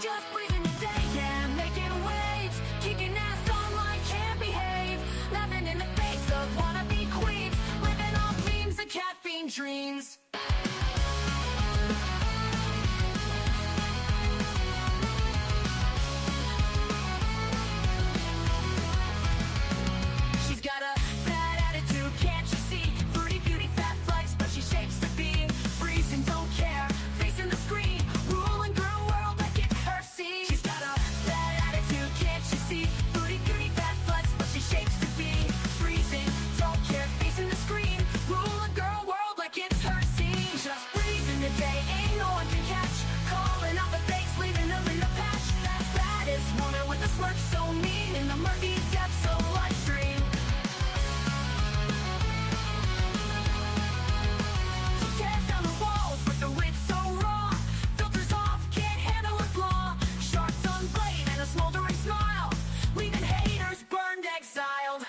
Just breathing the day, yeah, making waves, kicking ass online, can't behave, laughing in the face of wannabe queens, living off memes and caffeine dreams. She's got a bad attitude, can't you see? Foodie beauty, fat flex, but she shapes to be. Freezing, don't care, facing the screen, ruling girl world like it's her scene. She's got a bad attitude, can't you see? Foodie beauty, fat flex, but she shapes to be. Freezing, don't care, facing the screen, ruling girl world like it's her scene. Just breezing the day, ain't no one can catch. Calling out the fakes, leaving them in the patch. That baddest woman with a smirk so mean in the murky depths of live stream. Tears down the walls with the wit so raw. Filters off, can't handle a flaw. Sharp tongue blade and a smoldering smile, leaving haters burned, exiled.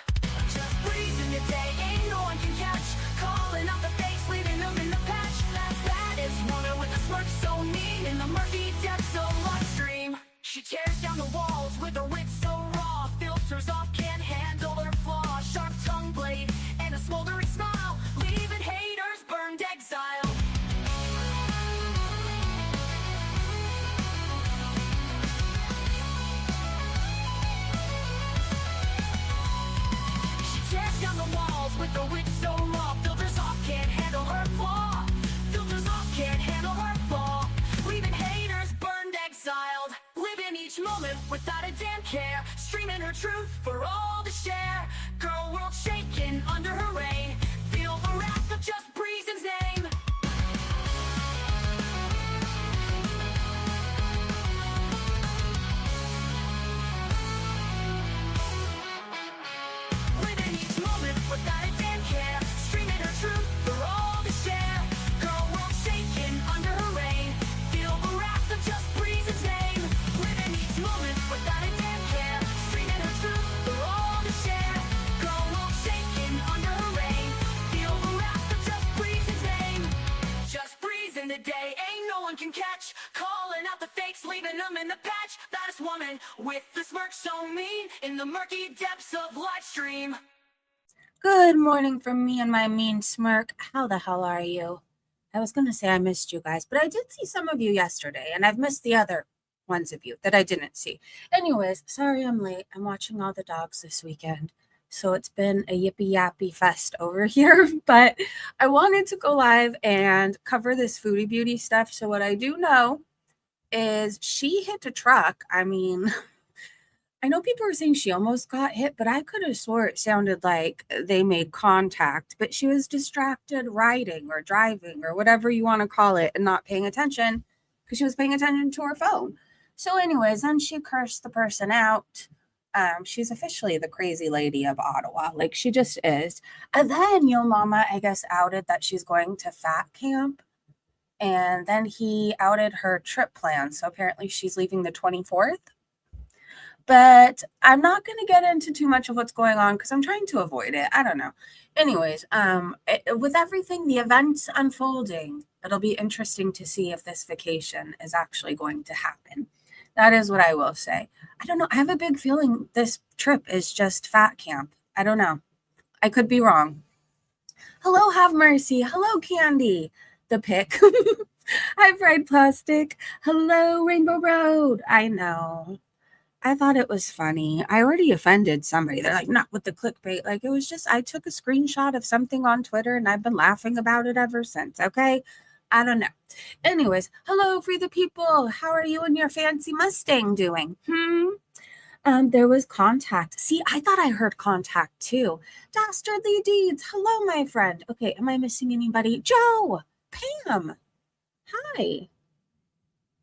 Just breezing the day, ain't no one can catch. Calling out the fakes, leaving them in the patch. That baddest woman with a smirk so mean in the murky depths of live stream. She tears down the walls with her wit so raw. Filters off, can't handle her flaw. Sharp tongue blade and a smoldering smile, leaving haters burned, exiled. She tears down the walls with her wit so raw. Filters off, can't handle her flaw. Filters off, can't handle her flaw, leaving haters burned, exiled. Living each moment without a damn care, streaming her truth for all to share. Girl world shaking under her reign, feel the wrath of just Breezen's name. Living each moment without a damn care, streaming her truth for all to share. Girl world shaking under her reign, feel the wrath of just Breezen's name. Living each moment without a damn care, streaming her truth for all to share. Girl world shaking under her reign, feel the wrath of just Breezen's name. Just breezing the day, ain't no one can catch. Calling out the fakes, leaving them in the patch. Baddest woman with the smirk so mean in the murky depths of live stream. Good morning from me and my mean smirk. How the hell are you? I was going to say I missed you guys, but I did see some of you yesterday, and I've missed the other ones of you that I didn't see. Anyways, sorry I'm late. I'm watching all the dogs this weekend, so it's been a yippee-yappy fest over here, but I wanted to go live and cover this Foodie Beauty stuff. So what I do know is she hit a truck. I mean, I know people were saying she almost got hit, but I could have swore it sounded like they made contact, but she was distracted riding or driving or whatever you want to call it and not paying attention because she was paying attention to her phone. So anyways, then she cursed the person out. She's officially the crazy lady of Ottawa. Like, she just is. And then Yo Mama, I guess, outed that she's going to fat camp. And then he outed her trip plan. So apparently she's leaving the 24th. But I'm not going to get into too much of what's going on because I'm trying to avoid it. I don't know. Anyways, with everything, the events unfolding, it'll be interesting to see if this vacation is actually going to happen. That is what I will say. I don't know. I have a big feeling this trip is just fat camp. I don't know. I could be wrong. Hello, Have Mercy. Hello, Candy. The pic. Hi, Fried Plastic. Hello, Rainbow Road. I know. I thought it was funny. I already offended somebody. They're like, not with the clickbait. Like, it was just, I took a screenshot of something on Twitter and I've been laughing about it ever since. Okay. I don't know. Anyways, hello, Free the People. How are you and your fancy Mustang doing? There was contact. See, I thought I heard contact too. Dastardly Deeds. Hello, my friend. Okay. Am I missing anybody? Joe, Pam. Hi.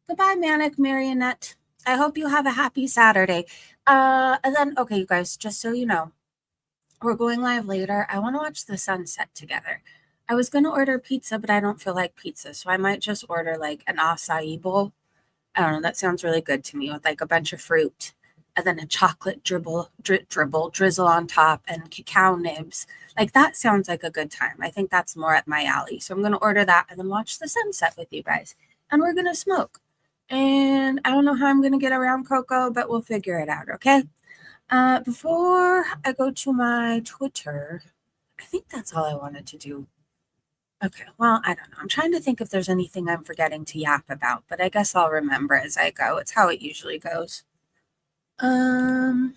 Goodbye, Manic Marionette. I hope you have a happy Saturday. And then, okay, you guys, just so you know, we're going live later. I want to watch the sunset together. I was going to order pizza, but I don't feel like pizza. So I might just order like an acai bowl. I don't know. That sounds really good to me with like a bunch of fruit and then a chocolate drizzle on top and cacao nibs. Like, that sounds like a good time. I think that's more at my alley. So I'm going to order that and then watch the sunset with you guys. And we're going to smoke. And I don't know how I'm going to get around Coco, but we'll figure it out, okay? Before I go to my Twitter, I think that's all I wanted to do. Okay, well, I don't know. I'm trying to think if there's anything I'm forgetting to yap about, but I guess I'll remember as I go. It's how it usually goes. And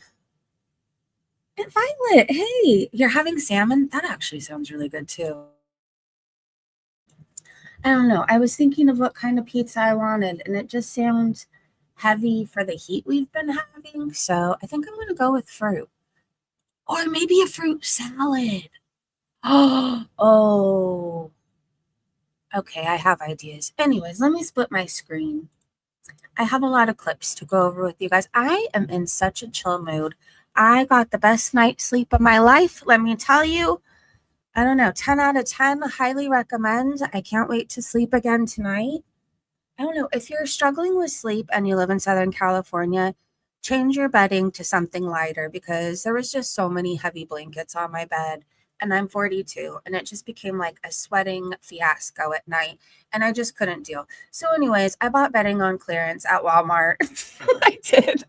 Violet, hey, you're having salmon? That actually sounds really good too. I don't know. I was thinking of what kind of pizza I wanted, and it just sounds heavy for the heat we've been having. So I think I'm going to go with fruit. Or maybe a fruit salad. Oh, okay. I have ideas. Anyways, let me split my screen. I have a lot of clips to go over with you guys. I am in such a chill mood. I got the best night's sleep of my life. Let me tell you. I don't know, 10 out of 10, highly recommend. I can't wait to sleep again tonight. I don't know, if you're struggling with sleep and you live in Southern California, change your bedding to something lighter because there was just so many heavy blankets on my bed. And I'm 42, and it just became like a sweating fiasco at night, and I just couldn't deal. So, anyways, I bought bedding on clearance at Walmart. I did.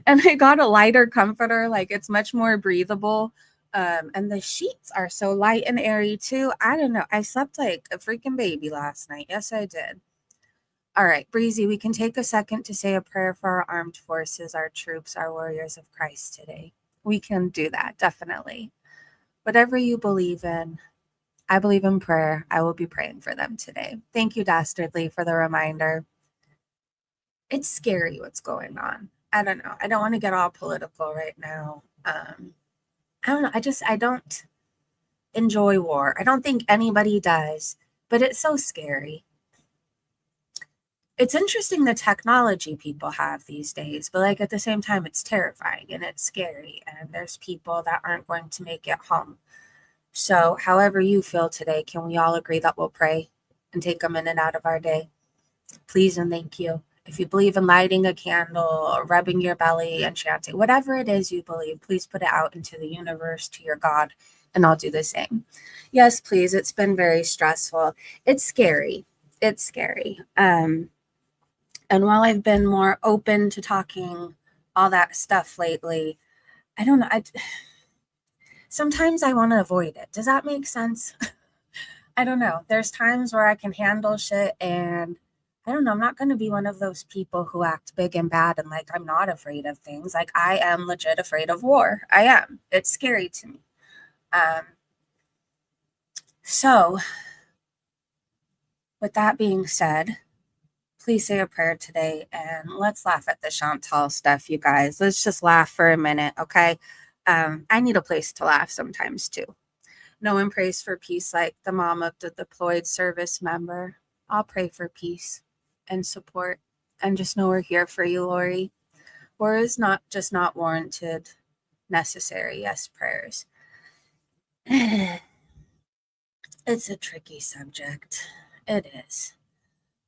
And I got a lighter comforter, like it's much more breathable. And the sheets are so light and airy too. I don't know. I slept like a freaking baby last night. Yes, I did. All right, Breezy, we can take a second to say a prayer for our armed forces, our troops, our warriors of Christ today. We can do that, definitely. Whatever you believe in, I believe in prayer. I will be praying for them today. Thank you, Dastardly, for the reminder. It's scary what's going on. I don't know. I don't want to get all political right now. I don't know. I don't enjoy war. I don't think anybody does, but it's so scary. It's interesting the technology people have these days, but like at the same time, it's terrifying and it's scary. And there's people that aren't going to make it home. So, however you feel today, can we all agree that we'll pray and take a minute out of our day? Please and thank you. If you believe in lighting a candle or rubbing your belly and chanting, whatever it is you believe, please put it out into the universe to your God, and I'll do the same. Yes, please. It's been very stressful. It's scary. It's scary. And while I've been more open to talking all that stuff lately, I don't know. Sometimes I want to avoid it. Does that make sense? I don't know. There's times where I can handle shit, and I don't know. I'm not going to be one of those people who act big and bad and like I'm not afraid of things. Like I am legit afraid of war. I am. It's scary to me. Um, so, with that being said, please say a prayer today and let's laugh at the Chantal stuff, you guys. Let's just laugh for a minute, okay? I need a place to laugh sometimes too. No one prays for peace like the mom of the deployed service member. I'll pray for peace and support, and just know we're here for you, Lori. War is not just not warranted, necessary. Yes, prayers. It's a tricky subject. It is.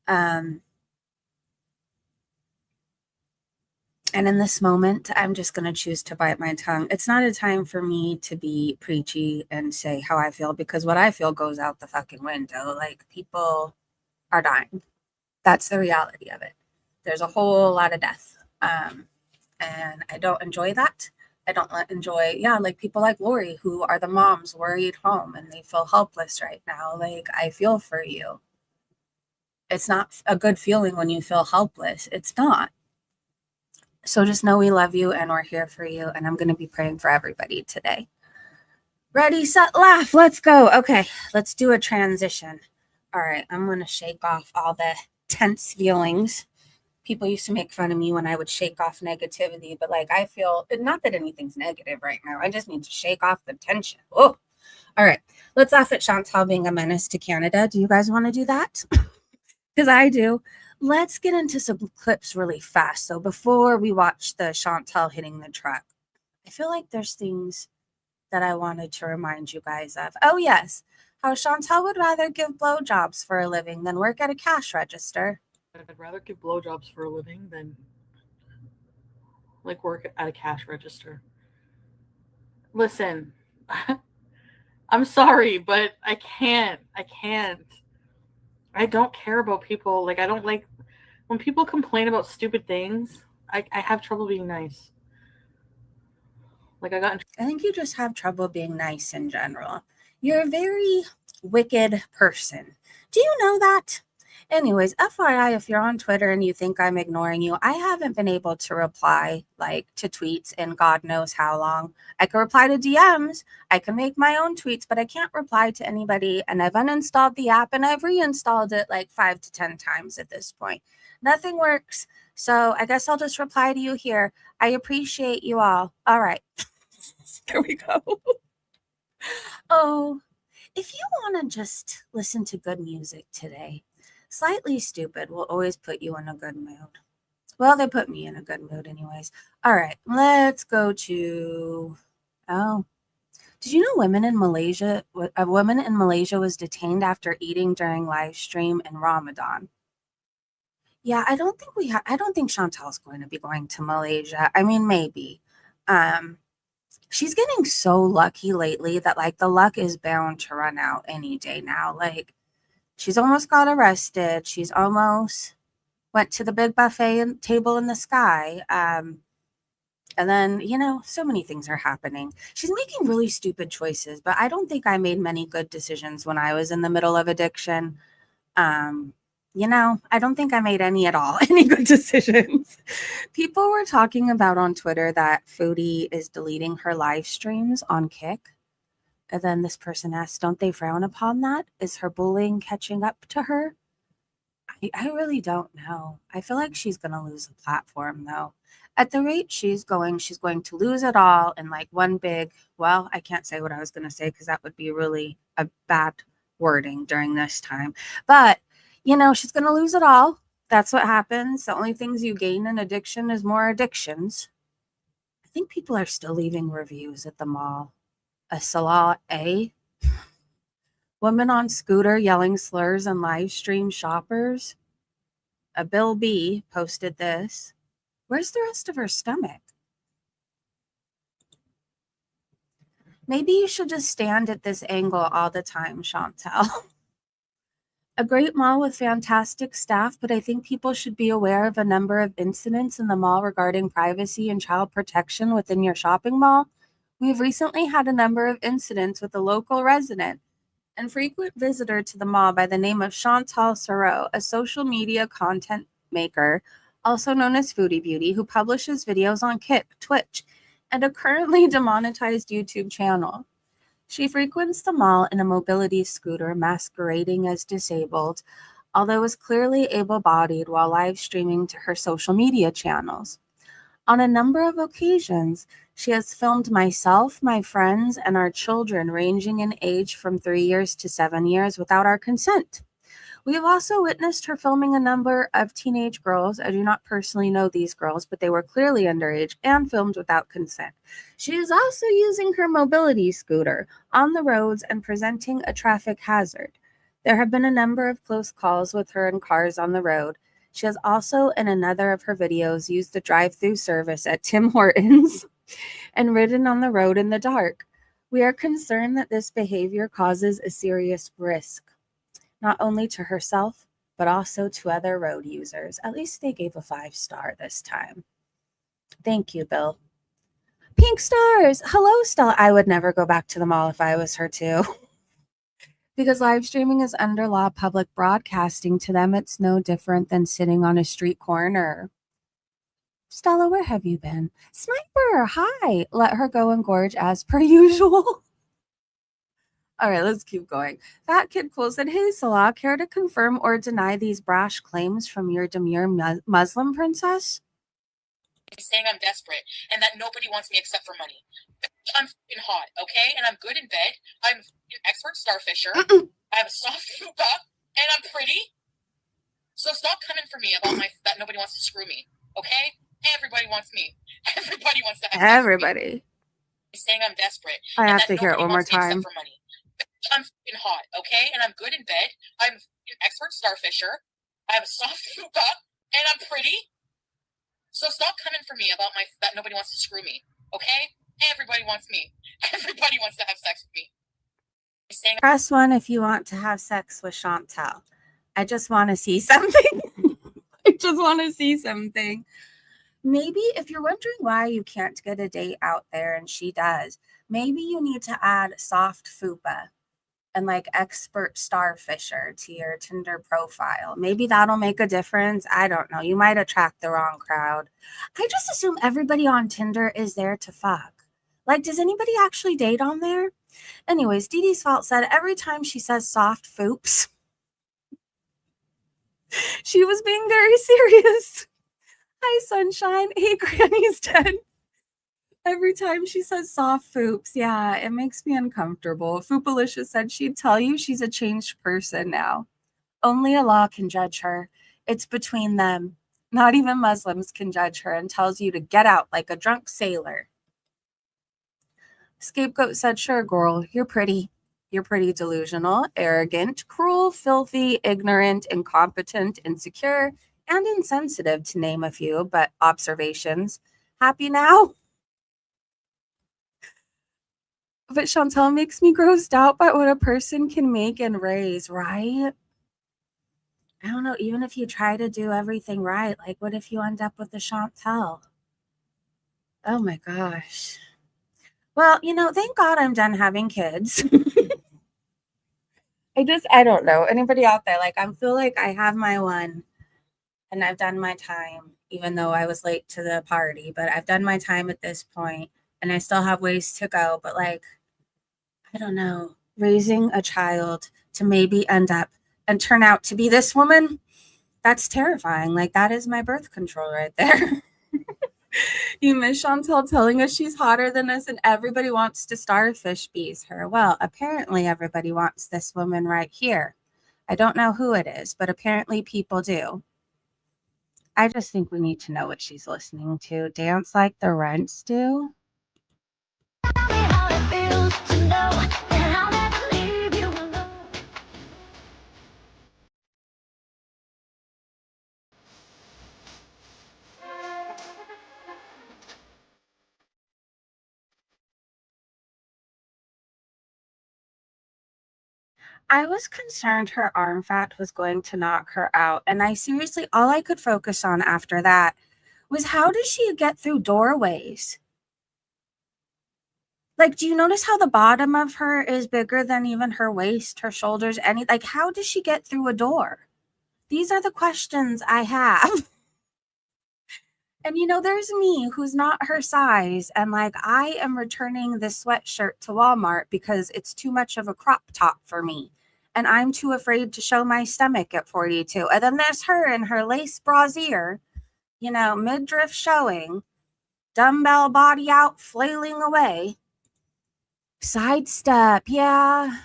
And in this moment, I'm just going to choose to bite my tongue. It's not a time for me to be preachy and say how I feel, because what I feel goes out the fucking window. Like, people are dying. That's the reality of it. There's a whole lot of death. And I don't enjoy that. I don't enjoy, yeah, like people like Lori who are the moms worried home and they feel helpless right now. Like, I feel for you. It's not a good feeling when you feel helpless. It's not. So just know we love you and we're here for you. And I'm going to be praying for everybody today. Ready, set, laugh. Let's go. Okay, let's do a transition. All right, I'm going to shake off all the tense feelings. People used to make fun of me when I would shake off negativity, but like I feel not that anything's negative right now. I just need to shake off the tension. Oh, all right. Let's laugh at Chantal being a menace to Canada. Do you guys want to do that? Because I do. Let's get into some clips really fast. So before we watch the Chantal hitting the truck, I feel like there's things that I wanted to remind you guys of. Oh, yes. How Chantal would rather give blowjobs for a living than work at a cash register. I'd rather give blowjobs for a living than like work at a cash register. Listen, I'm sorry, but I can't. I can't. I don't care about people. Like I don't like when people complain about stupid things, I have trouble being nice. Like, I got in I think you just have trouble being nice in general. You're a very wicked person. Do you know that? Anyways, FYI, if you're on Twitter and you think I'm ignoring you, I haven't been able to reply to tweets in God knows how long. I can reply to DMs, I can make my own tweets, but I can't reply to anybody. And I've uninstalled the app and I've reinstalled it like 5 to 10 times at this point. Nothing works. So I guess I'll just reply to you here. I appreciate you all. All right. There we go. Oh, if you want to just listen to good music today, Slightly Stupid will always put you in a good mood. Well, they put me in a good mood anyways. All right, let's go to, oh, did you know a woman in Malaysia was detained after eating during live stream in Ramadan? Yeah, I don't think Chantal's going to be going to Malaysia. I mean, maybe. She's getting so lucky lately that the luck is bound to run out any day now. She's almost got arrested. She's almost went to the big buffet table in the sky. And then, so many things are happening. She's making really stupid choices, but I don't think I made many good decisions when I was in the middle of addiction. I don't think I made any at all, any good decisions. People were talking about on Twitter that Foodie is deleting her live streams on Kick. And then this person asked, don't they frown upon that? Is her bullying catching up to her? I really don't know. I feel like she's going to lose the platform, though. At the rate she's going to lose it all in one big, well, I can't say what I was going to say because that would be really a bad wording during this time. But she's going to lose it all. That's what happens. The only things you gain in addiction is more addictions. I think people are still leaving reviews at the mall. A Salah A. Woman on scooter yelling slurs and live stream shoppers. A Bill B posted this. Where's the rest of her stomach? Maybe you should just stand at this angle all the time, Chantal. A great mall with fantastic staff, but I think people should be aware of a number of incidents in the mall regarding privacy and child protection within your shopping mall. We've recently had a number of incidents with a local resident and frequent visitor to the mall by the name of Chantal Soreau, a social media content maker, also known as Foodie Beauty, who publishes videos on Kick, Twitch, and a currently demonetized YouTube channel. She frequents the mall in a mobility scooter masquerading as disabled, although is clearly able-bodied while live streaming to her social media channels. On a number of occasions, she has filmed myself, my friends, and our children ranging in age from 3 years to 7 years without our consent. We have also witnessed her filming a number of teenage girls. I do not personally know these girls, but they were clearly underage and filmed without consent. She is also using her mobility scooter on the roads and presenting a traffic hazard. There have been a number of close calls with her in cars on the road. She has also, in another of her videos, used the drive-through service at Tim Hortons and ridden on the road in the dark. We are concerned that this behavior causes a serious risk, not only to herself, but also to other road users. At least they gave a 5-star this time. Thank you, Bill. Pink stars. Hello, Stella. I would never go back to the mall if I was her too. Because live streaming is under law public broadcasting. To them, it's no different than sitting on a street corner. Stella, where have you been? Sniper, hi. Let her go and gorge as per usual. All right, let's keep going. Fat Kid Cool said, hey, Salah, care to confirm or deny these brash claims from your demure Muslim princess? Saying I'm desperate and that nobody wants me except for money. I'm fucking hot, okay? And I'm good in bed. I'm an expert starfisher. I have a soft fupa, and I'm pretty. So stop coming for me about that nobody wants to screw me, okay? Everybody wants me. Everybody wants to have sex with me. Saying I'm desperate. I have to hear it one more time. For money. I'm fucking hot, okay? And I'm good in bed. I'm an expert starfisher. I have a soft fupa, and I'm pretty. So stop coming for me about that nobody wants to screw me, okay? Everybody wants me. Everybody wants to have sex with me. Press 1 if you want to have sex with Chantal. I just want to see something. I just want to see something. Maybe if you're wondering why you can't get a date out there and she does, maybe you need to add soft fupa and like expert starfisher to your Tinder profile. Maybe that'll make a difference. I don't know. You might attract the wrong crowd. I just assume everybody on Tinder is there to fuck. Like, does anybody actually date on there? Anyways, Dee Dee's Fault said every time she says soft foops, she was being very serious. Hi, sunshine. Hey, Granny's dead. Every time she says soft foops, yeah, it makes me uncomfortable. Foopalicious said she'd tell you she's a changed person now. Only Allah can judge her. It's between them. Not even Muslims can judge her and tells you to get out like a drunk sailor. Scapegoat said, sure, girl, you're pretty. You're pretty delusional, arrogant, cruel, filthy, ignorant, incompetent, insecure, and insensitive, to name a few, but observations. Happy now? But Chantel makes me grossed out by what a person can make and raise, right? I don't know, even if you try to do everything right, like what if you end up with the Chantel? Oh my gosh. Well, thank God I'm done having kids. I don't know. Anybody out there, like, I feel like I have my one and I've done my time, even though I was late to the party, but I've done my time at this point and I still have ways to go. But like, I don't know, raising a child to maybe end up and turn out to be this woman, that's terrifying. Like, that is my birth control right there. You miss Chantel telling us she's hotter than us and everybody wants to starfish bees her. Well, apparently everybody wants this woman right here. I don't know who it is, but apparently people do. I just think we need to know what she's listening to. Dance like the Rents do. Tell me how it feels to know that I'll never leave you alone. I was concerned her arm fat was going to knock her out. And all I could focus on after that was how does she get through doorways? Like, do you notice how the bottom of her is bigger than even her waist, her shoulders, like, how does she get through a door? These are the questions I have. And there's me who's not her size. And like, I am returning this sweatshirt to Walmart because it's too much of a crop top for me. And I'm too afraid to show my stomach at 42. And then there's her in her lace brassiere, midriff showing, dumbbell body out, flailing away. Sidestep, yeah.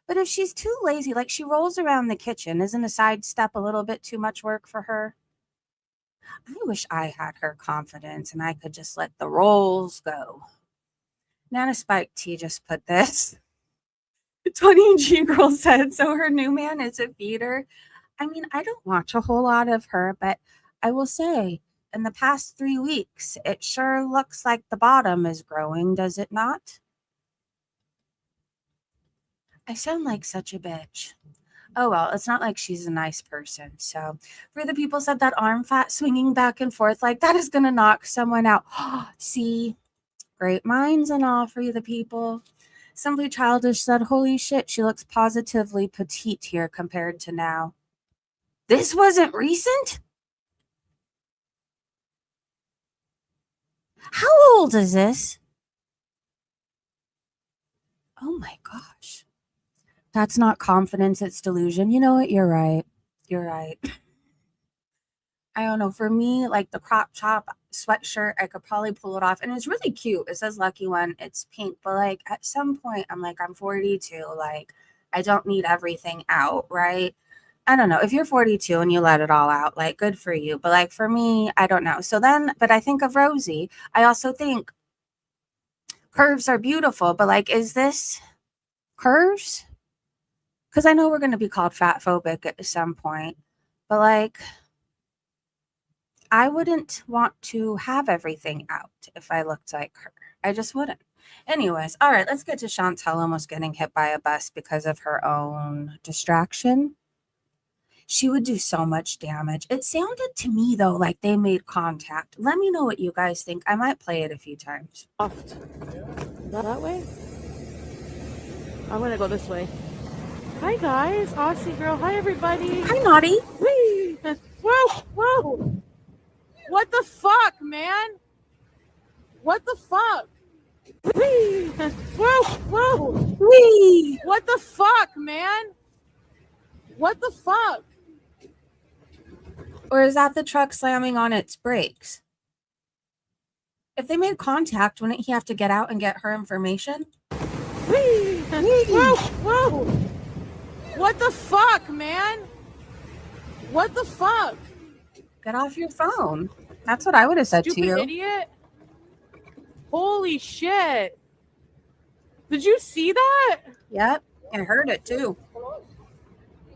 But if she's too lazy, like she rolls around the kitchen, isn't a sidestep a little bit too much work for her? I wish I had her confidence and I could just let the rolls go. Nana Spike T just put this. 20G girl said, so her new man is a feeder. I mean, I don't watch a whole lot of her, but I will say in the past 3 weeks, it sure looks like the bottom is growing, does it not? I sound like such a bitch. Oh, well, it's not like she's a nice person. So for the people said that arm fat swinging back and forth, like that is going to knock someone out. See, great minds and all for the people. Simply Childish said, holy shit, she looks positively petite here compared to now. This wasn't recent? How old is this? Oh my gosh. That's not confidence, it's delusion. You know what? You're right. You're right. I don't know. For me, like the crop top sweatshirt, I could probably pull it off. And it's really cute. It says Lucky One. It's pink. But like at some point, I'm like, I'm 42. Like, I don't need everything out, right? I don't know. If you're 42 and you let it all out, like, good for you. But like for me, I don't know. So then, but I think of Rosie. I also think curves are beautiful. But like, is this curves? Because I know we're going to be called fat phobic at some point. But like, I wouldn't want to have everything out if I looked like her. I just wouldn't. Anyways, all right, let's get to Chantel almost getting hit by a bus because of her own distraction. she would do so much damage. It sounded to me, though, like they made contact. Let me know what you guys think. I might play it a few times. That way? I'm gonna go this way. Hi guys, Aussie girl. Hi everybody. Hi, Naughty. Whee! Whoa, whoa! What the fuck, man? What the fuck? Whee! Whoa, whoa! Whee! What the fuck, man? What the fuck? Or is that the truck slamming on its brakes? If they made contact, wouldn't he have to get out and get her information? Whee! Whoa, whoa! What the fuck, man? What the fuck? Get off your phone. That's what I would have said to you. Stupid idiot. Holy shit. Did you see that? Yep, I heard it too.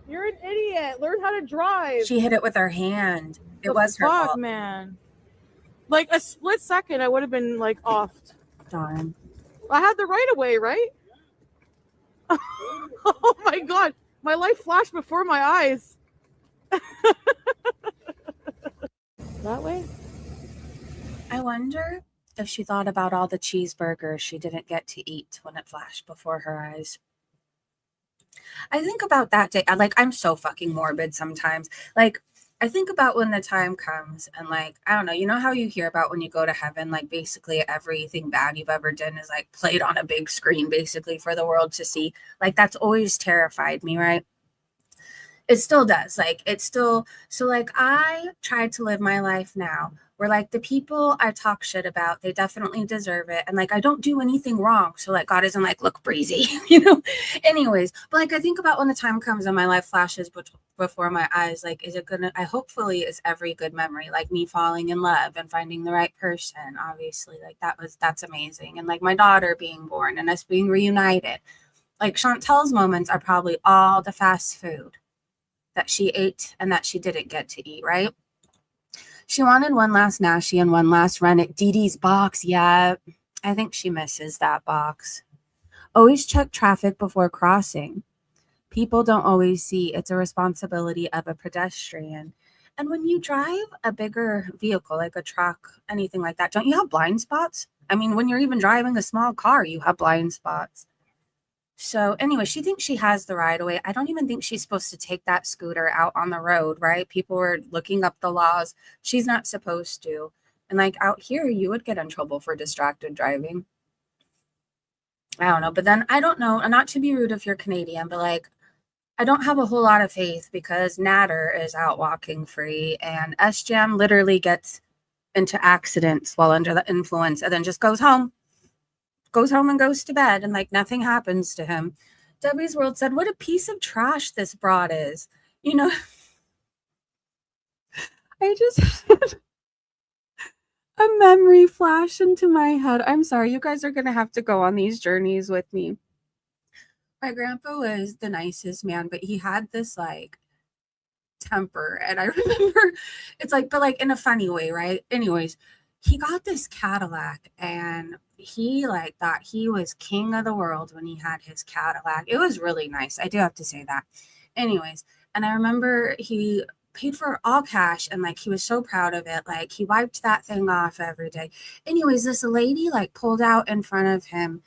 You're an idiot. Learn how to drive. She hit it with her hand. It was her fuck, fault. man. Like a split second, I would have been like offed. Darn. I had the right of way, right? Oh my god. My life flashed before my eyes. That way? I wonder if she thought about all the cheeseburgers she didn't get to eat when it flashed before her eyes. I think about that day. I'm so fucking morbid sometimes. Like, I think about when the time comes and like, I don't know, you know how you hear about when you go to heaven, like basically everything bad you've ever done is like played on a big screen basically for the world to see. Like that's always terrified me, right? It still does. Like it's still, so like I try to live my life now where like the people I talk shit about, they definitely deserve it. And like I don't do anything wrong. So like God isn't like, look breezy, you know? Anyways, but like I think about when the time comes and my life flashes before my eyes, like is it gonna, I hopefully is every good memory, like me falling in love and finding the right person, obviously, like that's amazing. And like my daughter being born and us being reunited. Like Chantel's moments are probably all the fast food that she ate and that she didn't get to eat, right? She wanted one last Nashi and one last run at Dee Dee's box. Yeah, I think she misses that box. Always check traffic before crossing. People don't always see it's a responsibility of a pedestrian. And when you drive a bigger vehicle, like a truck, anything like that, don't you have blind spots? I mean, when you're even driving a small car, you have blind spots. So anyway, she thinks she has the right of way. I don't even think she's supposed to take that scooter out on the road, right? People were looking up the laws. She's not supposed to. And like out here, you would get in trouble for distracted driving. I don't know. But then I don't know, and not to be rude if you're Canadian, but like I don't have a whole lot of faith because Natter is out walking free and SJM literally gets into accidents while under the influence and then just goes home and goes to bed and like nothing happens to him. Debbie's World said, what a piece of trash this broad is. You know, I just had a memory flash into my head. I'm sorry, you guys are going to have to go on these journeys with me. My grandpa was the nicest man, but he had this like temper. And I remember it's like, but like in a funny way, right? Anyways, he got this Cadillac and he like thought he was king of the world when he had his Cadillac. It was really nice. I do have to say that. Anyways, and I remember he paid for all cash and like he was so proud of it. Like he wiped that thing off every day. Anyways, this lady like pulled out in front of him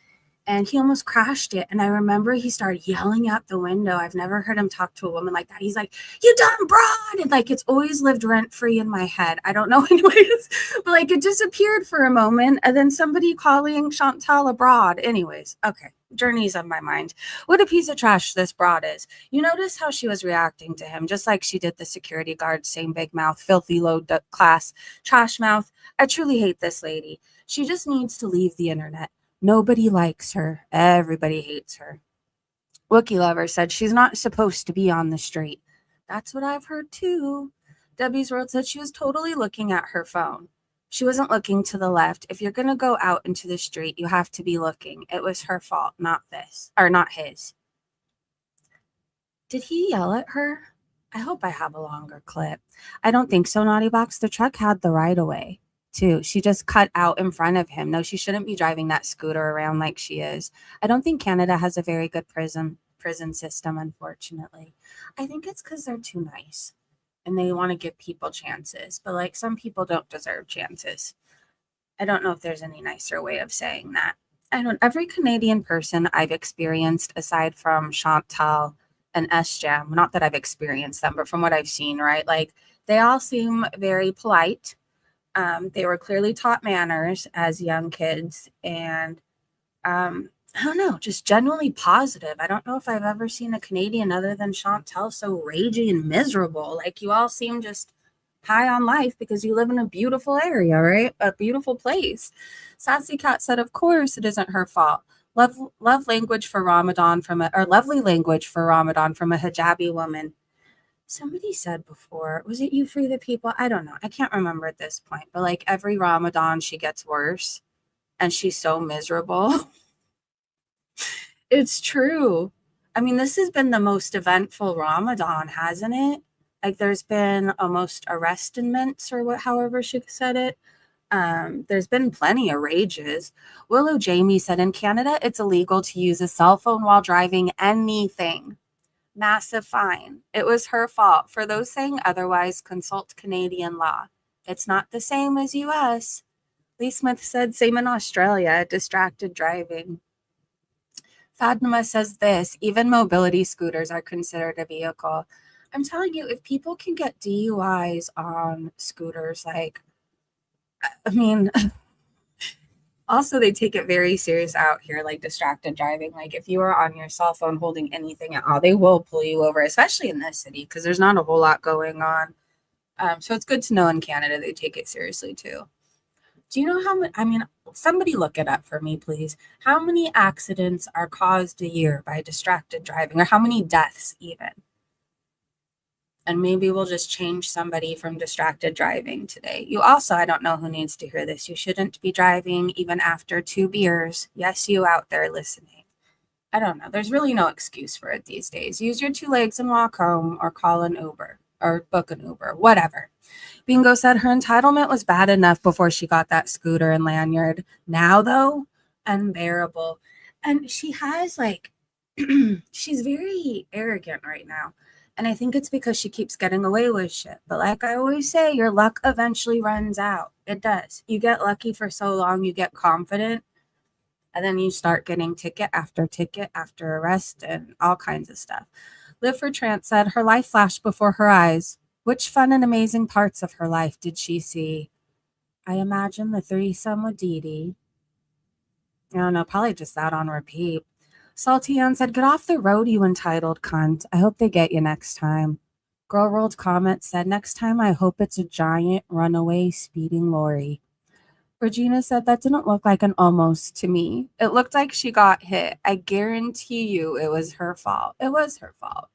and he almost crashed it. And I remember he started yelling out the window. I've never heard him talk to a woman like that. He's like, you dumb broad. And like, it's always lived rent free in my head. I don't know anyways, but like it disappeared for a moment. And then somebody calling Chantal abroad. Anyways, okay. Journeys of my mind. What a piece of trash this broad is. You notice how she was reacting to him, just like she did the security guard, same big mouth, filthy low class, trash mouth. I truly hate this lady. She just needs to leave the internet. Nobody likes her. Everybody hates her. Wookie Lover said she's not supposed to be on the street. That's what I've heard too. Debbie's World said she was totally looking at her phone. She wasn't looking to the left. If you're going to go out into the street, you have to be looking. It was her fault, not his. Did he yell at her? I hope I have a longer clip. I don't think so, Naughty Box. The truck had the right of way. Too. She just cut out in front of him. No, she shouldn't be driving that scooter around like she is. I don't think Canada has a very good prison prison system, unfortunately. I think it's because they're too nice and they want to give people chances. But like some people don't deserve chances. I don't know if there's any nicer way of saying that. I don't. Every Canadian person I've experienced, aside from Chantal and S Jam, not that I've experienced them, but from what I've seen, right? Like they all seem very polite. They were clearly taught manners as young kids, and I don't know, just genuinely positive. I don't know if I've ever seen a Canadian other than Chantel so ragey and miserable. Like you all seem just high on life because you live in a beautiful area, right? A beautiful place. Sassy Cat said, "Of course, it isn't her fault. Love language for Ramadan from a or lovely language for Ramadan from a hijabi woman." Somebody said before, was it you, Free the People? I don't know. I can't remember at this point, but like every Ramadan, she gets worse and she's so miserable. It's true. I mean, this has been the most eventful Ramadan, hasn't it? Like there's been almost arrestinments or what, however she said it. There's been plenty of rages. Willow Jamie said in Canada, it's illegal to use a cell phone while driving anything. Massive fine. It was her fault. For those saying otherwise, consult Canadian law. It's not the same as US. Lee Smith said, same in Australia, distracted driving. Fadnuma says this, even mobility scooters are considered a vehicle. I'm telling you, if people can get DUIs on scooters, like, I mean, also they take it very serious out here, like distracted driving. Like if you are on your cell phone holding anything at all, they will pull you over, especially in this city, because there's not a whole lot going on. So it's good to know in Canada they take it seriously too. Do you know how many, I mean, somebody look it up for me, please. How many accidents are caused a year by distracted driving, or how many deaths even? And maybe we'll just change somebody from distracted driving today. You also, I don't know who needs to hear this. You shouldn't be driving even after 2 beers. Yes, you out there listening. I don't know. There's really no excuse for it these days. Use your 2 legs and walk home or call an Uber or book an Uber, whatever. Bingo said her entitlement was bad enough before she got that scooter and lanyard. Now, though, unbearable. And she has like, she's very arrogant right now. And I think it's because she keeps getting away with shit. But like I always say, your luck eventually runs out. It does. You get lucky for so long, you get confident. And then you start getting ticket after arrest and all kinds of stuff. Live for Trance said her life flashed before her eyes. Which fun and amazing parts of her life did she see? I imagine the threesome with Dee Dee. I don't know, probably just that on repeat. Salty Ann said, get off the road, you entitled cunt. I hope they get you next time. Girl World Comment said, next time I hope it's a giant runaway speeding lorry. Regina said, that didn't look like an almost to me. It looked like she got hit. I guarantee you it was her fault. It was her fault.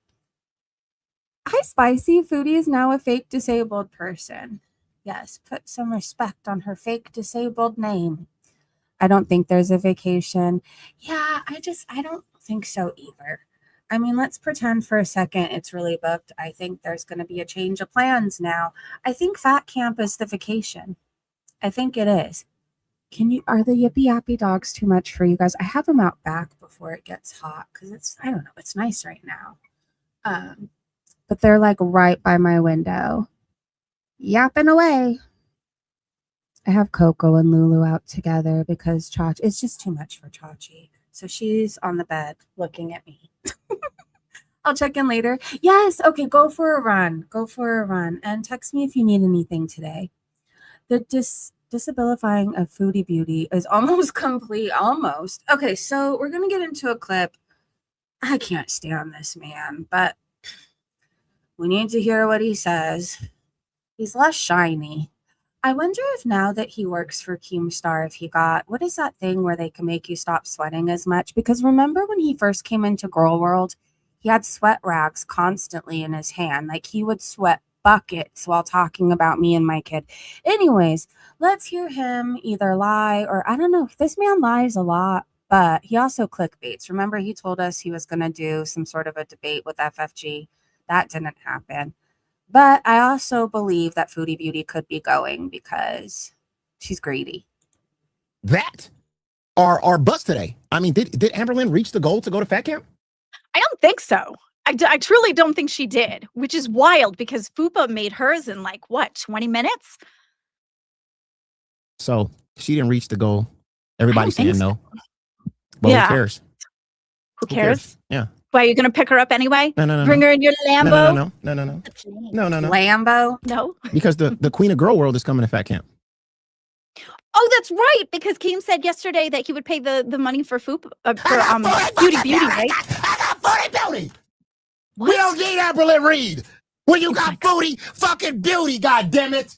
Hi, Spicy. Foodie is now a fake disabled person. Yes, put some respect on her fake disabled name. I don't think there's a vacation. Yeah, I don't think so either. I mean, let's pretend for a second it's really booked. I think there's going to be a change of plans now. I think Fat Camp is the vacation. I think it is. Are the yippy yappy dogs too much for you guys? I have them out back before it gets hot because I don't know, it's nice right now. But they're like right by my window, yapping away. I have Coco and Lulu out together because it's just too much for Chachi. So she's on the bed looking at me. I'll check in later. Yes. Okay. Go for a run. And text me if you need anything today. The disabilifying of Foodie Beauty is almost complete. Almost. Okay. So we're going to get into a clip. I can't stand this man, but we need to hear what he says. He's less shiny. I wonder if now that he works for Keemstar, if he got, what is that thing where they can make you stop sweating as much? Because remember when he first came into Girl World, he had sweat rags constantly in his hand. Like he would sweat buckets while talking about me and my kid. Anyways, let's hear him either lie or I don't know. This man lies a lot, but he also clickbaits. Remember he told us he was going to do some sort of a debate with FFG. That didn't happen. But I also believe that Foodie Beauty could be going because she's greedy. That our bus today. I mean, did Amberlynn reach the goal to go to Fat Camp? I don't think so. I truly don't think she did, which is wild because Fupa made hers in like what, 20 minutes? So she didn't reach the goal. I Everybody's don't think saying so. no. But Yeah. who cares? Who cares? Yeah. Why, are you gonna pick her up anyway? No. Bring her in your Lambo? No. Lambo. No. Because the Queen of Girl World is coming to Fat Camp. Oh, that's right. Because Keem said yesterday that he would pay the money for Fupa Foodie Beauty, right? I got Foodie Beauty. What? We don't need Amberlyn Reed. When you got Foodie fucking Beauty, goddammit.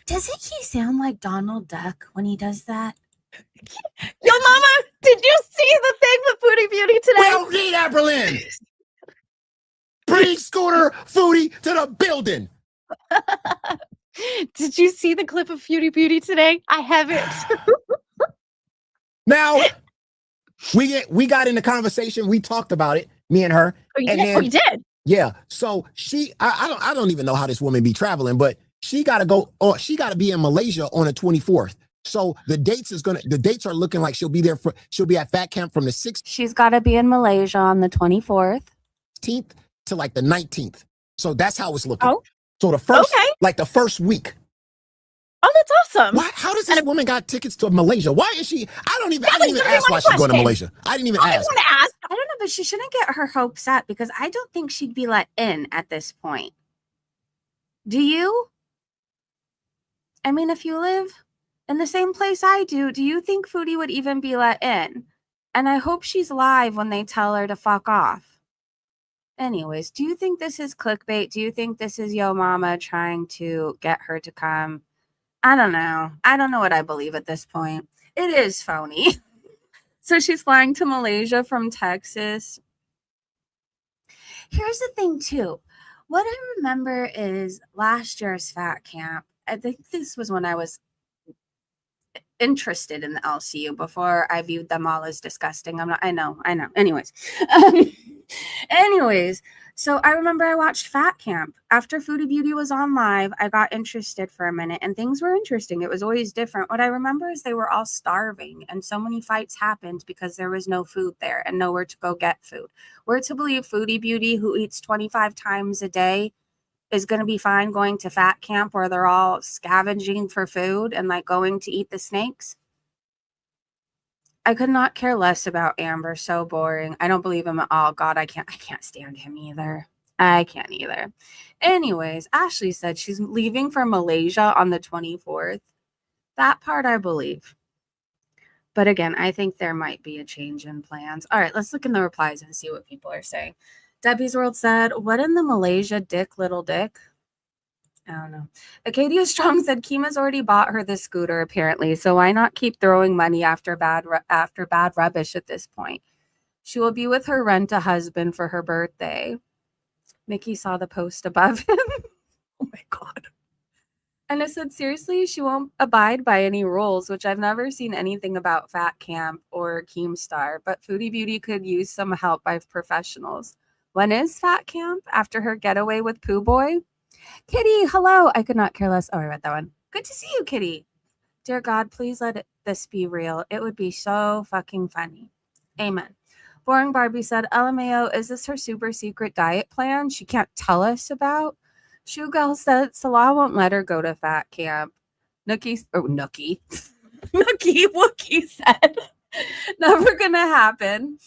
Doesn't he sound like Donald Duck when he does that? Yo, Mama, did you see the thing with Foodie Beauty We today? don't need Amberlyn. Bring Scooter Foodie to the building. Did you see the clip of Foodie Beauty today? I haven't. Now, we got in the conversation. We talked about it, me and her. Oh, you And did? then- Oh, you did? Yeah. So I don't even know how this woman be traveling, but she got to go, or she got to be in Malaysia on the 24th. So the dates are looking like she'll be at Fat Camp from the 16th She's got to be in Malaysia on the 24th. to like the 19th. So that's how it's looking. Oh. So the first, Okay. like the first week. Oh, that's awesome. Why? How does this woman got tickets to Malaysia? Why is she? I didn't even ask why she's going to question. Malaysia. I didn't even I ask. want to ask. I don't know, but she shouldn't get her hopes up because I don't think she'd be let in at this point. Do you? I mean, if you live in the same place I do you think Foodie would even be let in? And I hope she's live when they tell her to fuck off. Anyways, do you think this is clickbait? Do you think this is Yo Mama trying to get her to come? I don't know. I don't know what I believe at this point. It is phony. So she's flying to Malaysia from Texas. Here's the thing, too. What I remember is last year's Fat Camp. I think this was when I was interested in the LCU before I viewed them all as disgusting. I know. Anyways, so I remember I watched Fat Camp. After Foodie Beauty was on live, I got interested for a minute and things were interesting. It was always different. What I remember is they were all starving and so many fights happened because there was no food there and nowhere to go get food. We're to believe Foodie Beauty, who eats 25 times a day, is going to be fine going to Fat Camp where they're all scavenging for food and like going to eat the snakes. I could not care less about Amber. So boring. I don't believe him at all. God, I can't stand him either. I can't either. Anyways, Ashley said she's leaving for Malaysia on the 24th. That part I believe. But again, I think there might be a change in plans. All right, let's look in the replies and see what people are saying. Debbie's World said, what in the Malaysia dick, little dick? I don't know. Acadia Strong said Kima's already bought her the scooter, apparently. So why not keep throwing money after bad rubbish at this point? She will be with her rent-a-husband for her birthday. Mickey saw the post above him. Oh my God. And I said, seriously, she won't abide by any rules, which I've never seen anything about Fat Camp or Keemstar, but Foodie Beauty could use some help by professionals. When is Fat Camp? After her getaway with Pooh Boy? Kitty, hello. I could not care less. Oh, I read that one. Good to see you, Kitty. Dear God, please let this be real. It would be so fucking funny. Amen. Boring Barbie said, LMAO, is this her super secret diet plan she can't tell us about? Shoe Girl said Salah won't let her go to Fat Camp. Nookie Wookie said, never gonna happen.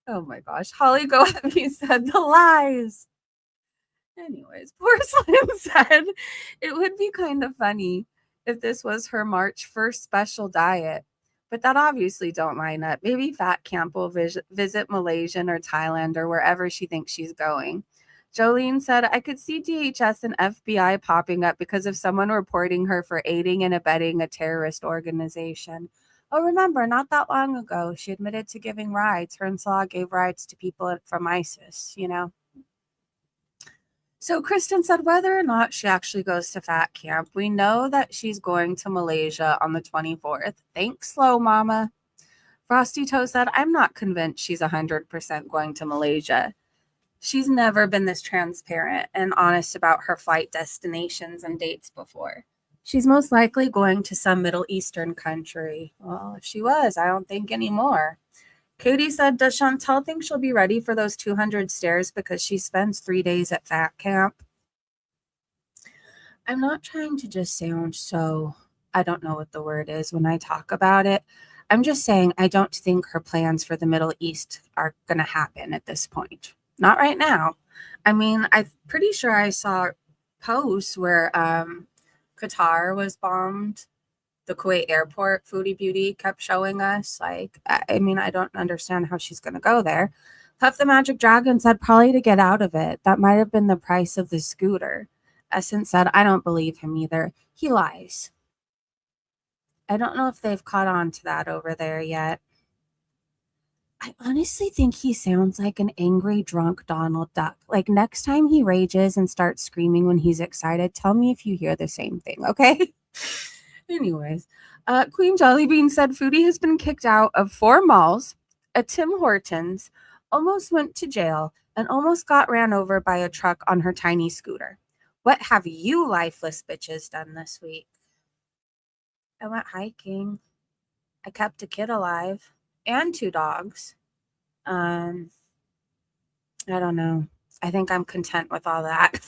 Oh my gosh. Holly Go Heavy said, the lies. Anyways, Porcelain said it would be kind of funny if this was her March 1st special diet, but that obviously don't line up. Maybe Fat Camp will visit Malaysia or Thailand or wherever she thinks she's going. Jolene said, I could see DHS and FBI popping up because of someone reporting her for aiding and abetting a terrorist organization. Oh, remember, not that long ago, she admitted to giving rides. Her and Salah gave rides to people from ISIS, you know. So Kristen said whether or not she actually goes to Fat Camp, we know that she's going to Malaysia on the 24th. Thanks, Slow Mama. Frosty Toe said, I'm not convinced she's 100% going to Malaysia. She's never been this transparent and honest about her flight destinations and dates before. She's most likely going to some Middle Eastern country. Well, if she was, I don't think anymore. Katie said, does Chantel think she'll be ready for those 200 stairs because she spends 3 days at fat camp? I'm not trying to just sound so, I don't know what the word is when I talk about it. I'm just saying I don't think her plans for the Middle East are going to happen at this point. Not right now. I mean, I'm pretty sure I saw posts where Qatar was bombed. The Kuwait airport, Foodie Beauty kept showing us. Like, I mean, I don't understand how she's going to go there. Puff the Magic Dragon said probably to get out of it. That might have been the price of the scooter. Essence said, I don't believe him either. He lies. I don't know if they've caught on to that over there yet. I honestly think he sounds like an angry, drunk Donald Duck. Like, next time he rages and starts screaming when he's excited, tell me if you hear the same thing, okay? Anyways, Queen Jellybean said Foodie has been kicked out of 4 malls, a Tim Hortons, almost went to jail, and almost got ran over by a truck on her tiny scooter. What have you lifeless bitches done this week? I went hiking. I kept a kid alive and 2 dogs. I don't know. I think I'm content with all that.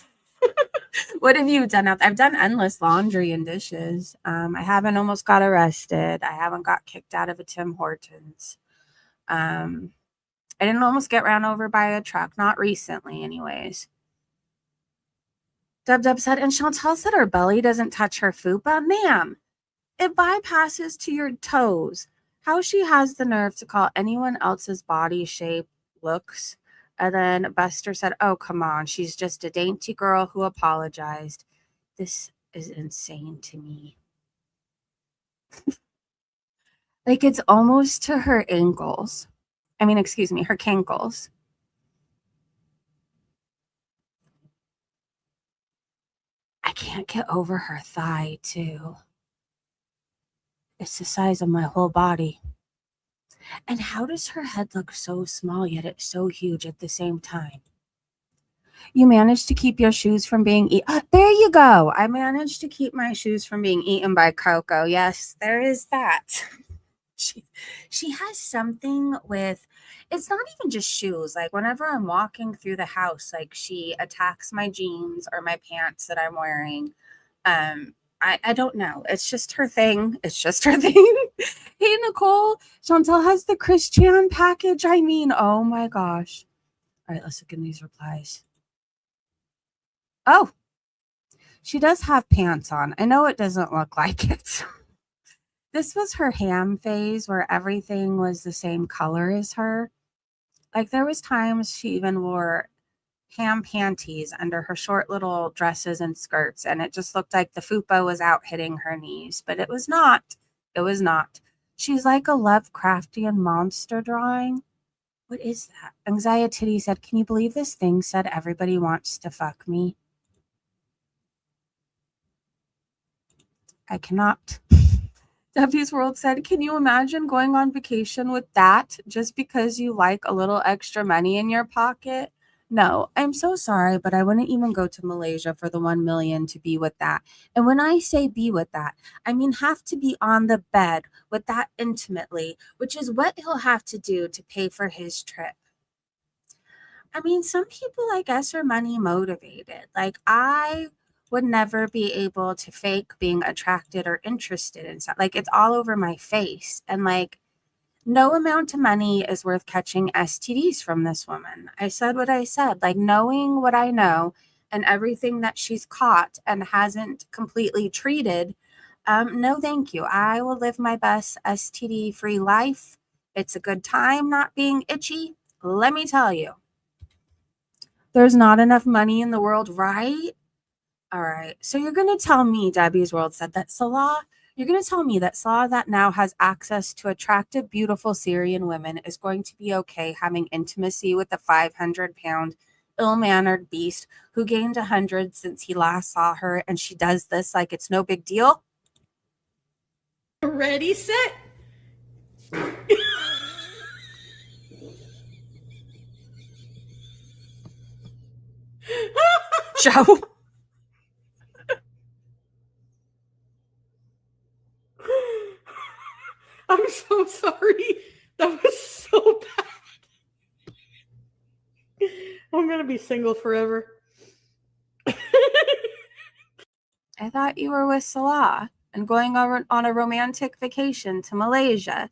What have you done? I've done endless laundry and dishes. I haven't almost got arrested. I haven't got kicked out of a Tim Hortons. I didn't almost get ran over by a truck. Not recently, anyways. Dub said, and Chantel said her belly doesn't touch her fupa. Ma'am, it bypasses to your toes. How she has the nerve to call anyone else's body shape looks. And then Buster said, oh, come on. She's just a dainty girl who apologized. This is insane to me. Like, it's almost to her ankles. I mean, excuse me, her cankles. I can't get over her thigh, too. It's the size of my whole body. And how does her head look so small, yet it's so huge at the same time? You managed to keep your shoes from being eaten. There you go. I managed to keep my shoes from being eaten by Coco. Yes, there is that. She has something with, it's not even just shoes. Like, whenever I'm walking through the house, like, she attacks my jeans or my pants that I'm wearing. I don't know. It's just her thing. It's just her thing. Hey, Nicole. Chantel has the Christian package. I mean, oh my gosh. All right, let's look in these replies. Oh, she does have pants on. I know it doesn't look like it. This was her ham phase where everything was the same color as her. Like, there was times she even wore ham panties under her short little dresses and skirts, and it just looked like the fupa was out hitting her knees, but it was not. It was not. She's like a Lovecraftian monster drawing. What is that? Anxiety said, can you believe this thing said everybody wants to fuck me? I cannot. W's World said, can you imagine going on vacation with that just because you like a little extra money in your pocket? No, I'm so sorry, but I wouldn't even go to Malaysia for the 1 million to be with that. And when I say be with that, I mean have to be on the bed with that intimately, which is what he'll have to do to pay for his trip. I mean, some people, I guess, are money motivated. Like, I would never be able to fake being attracted or interested in something. Like, it's all over my face. And, like, no amount of money is worth catching STDs from this woman. I said what I said. Like, knowing what I know and everything that she's caught and hasn't completely treated, no thank you. I will live my best STD-free life. It's a good time not being itchy. Let me tell you. There's not enough money in the world, right? All right. So you're going to tell me, Debbie's World said, that Salah, you're going to tell me that Salah that now has access to attractive, beautiful Syrian women is going to be okay having intimacy with the 500-pound, ill-mannered beast who gained 100 since he last saw her, and she does this like it's no big deal? Ready, set. Joe. I'm so sorry. That was so to be single forever. I thought you were with Salah and going on a romantic vacation to Malaysia.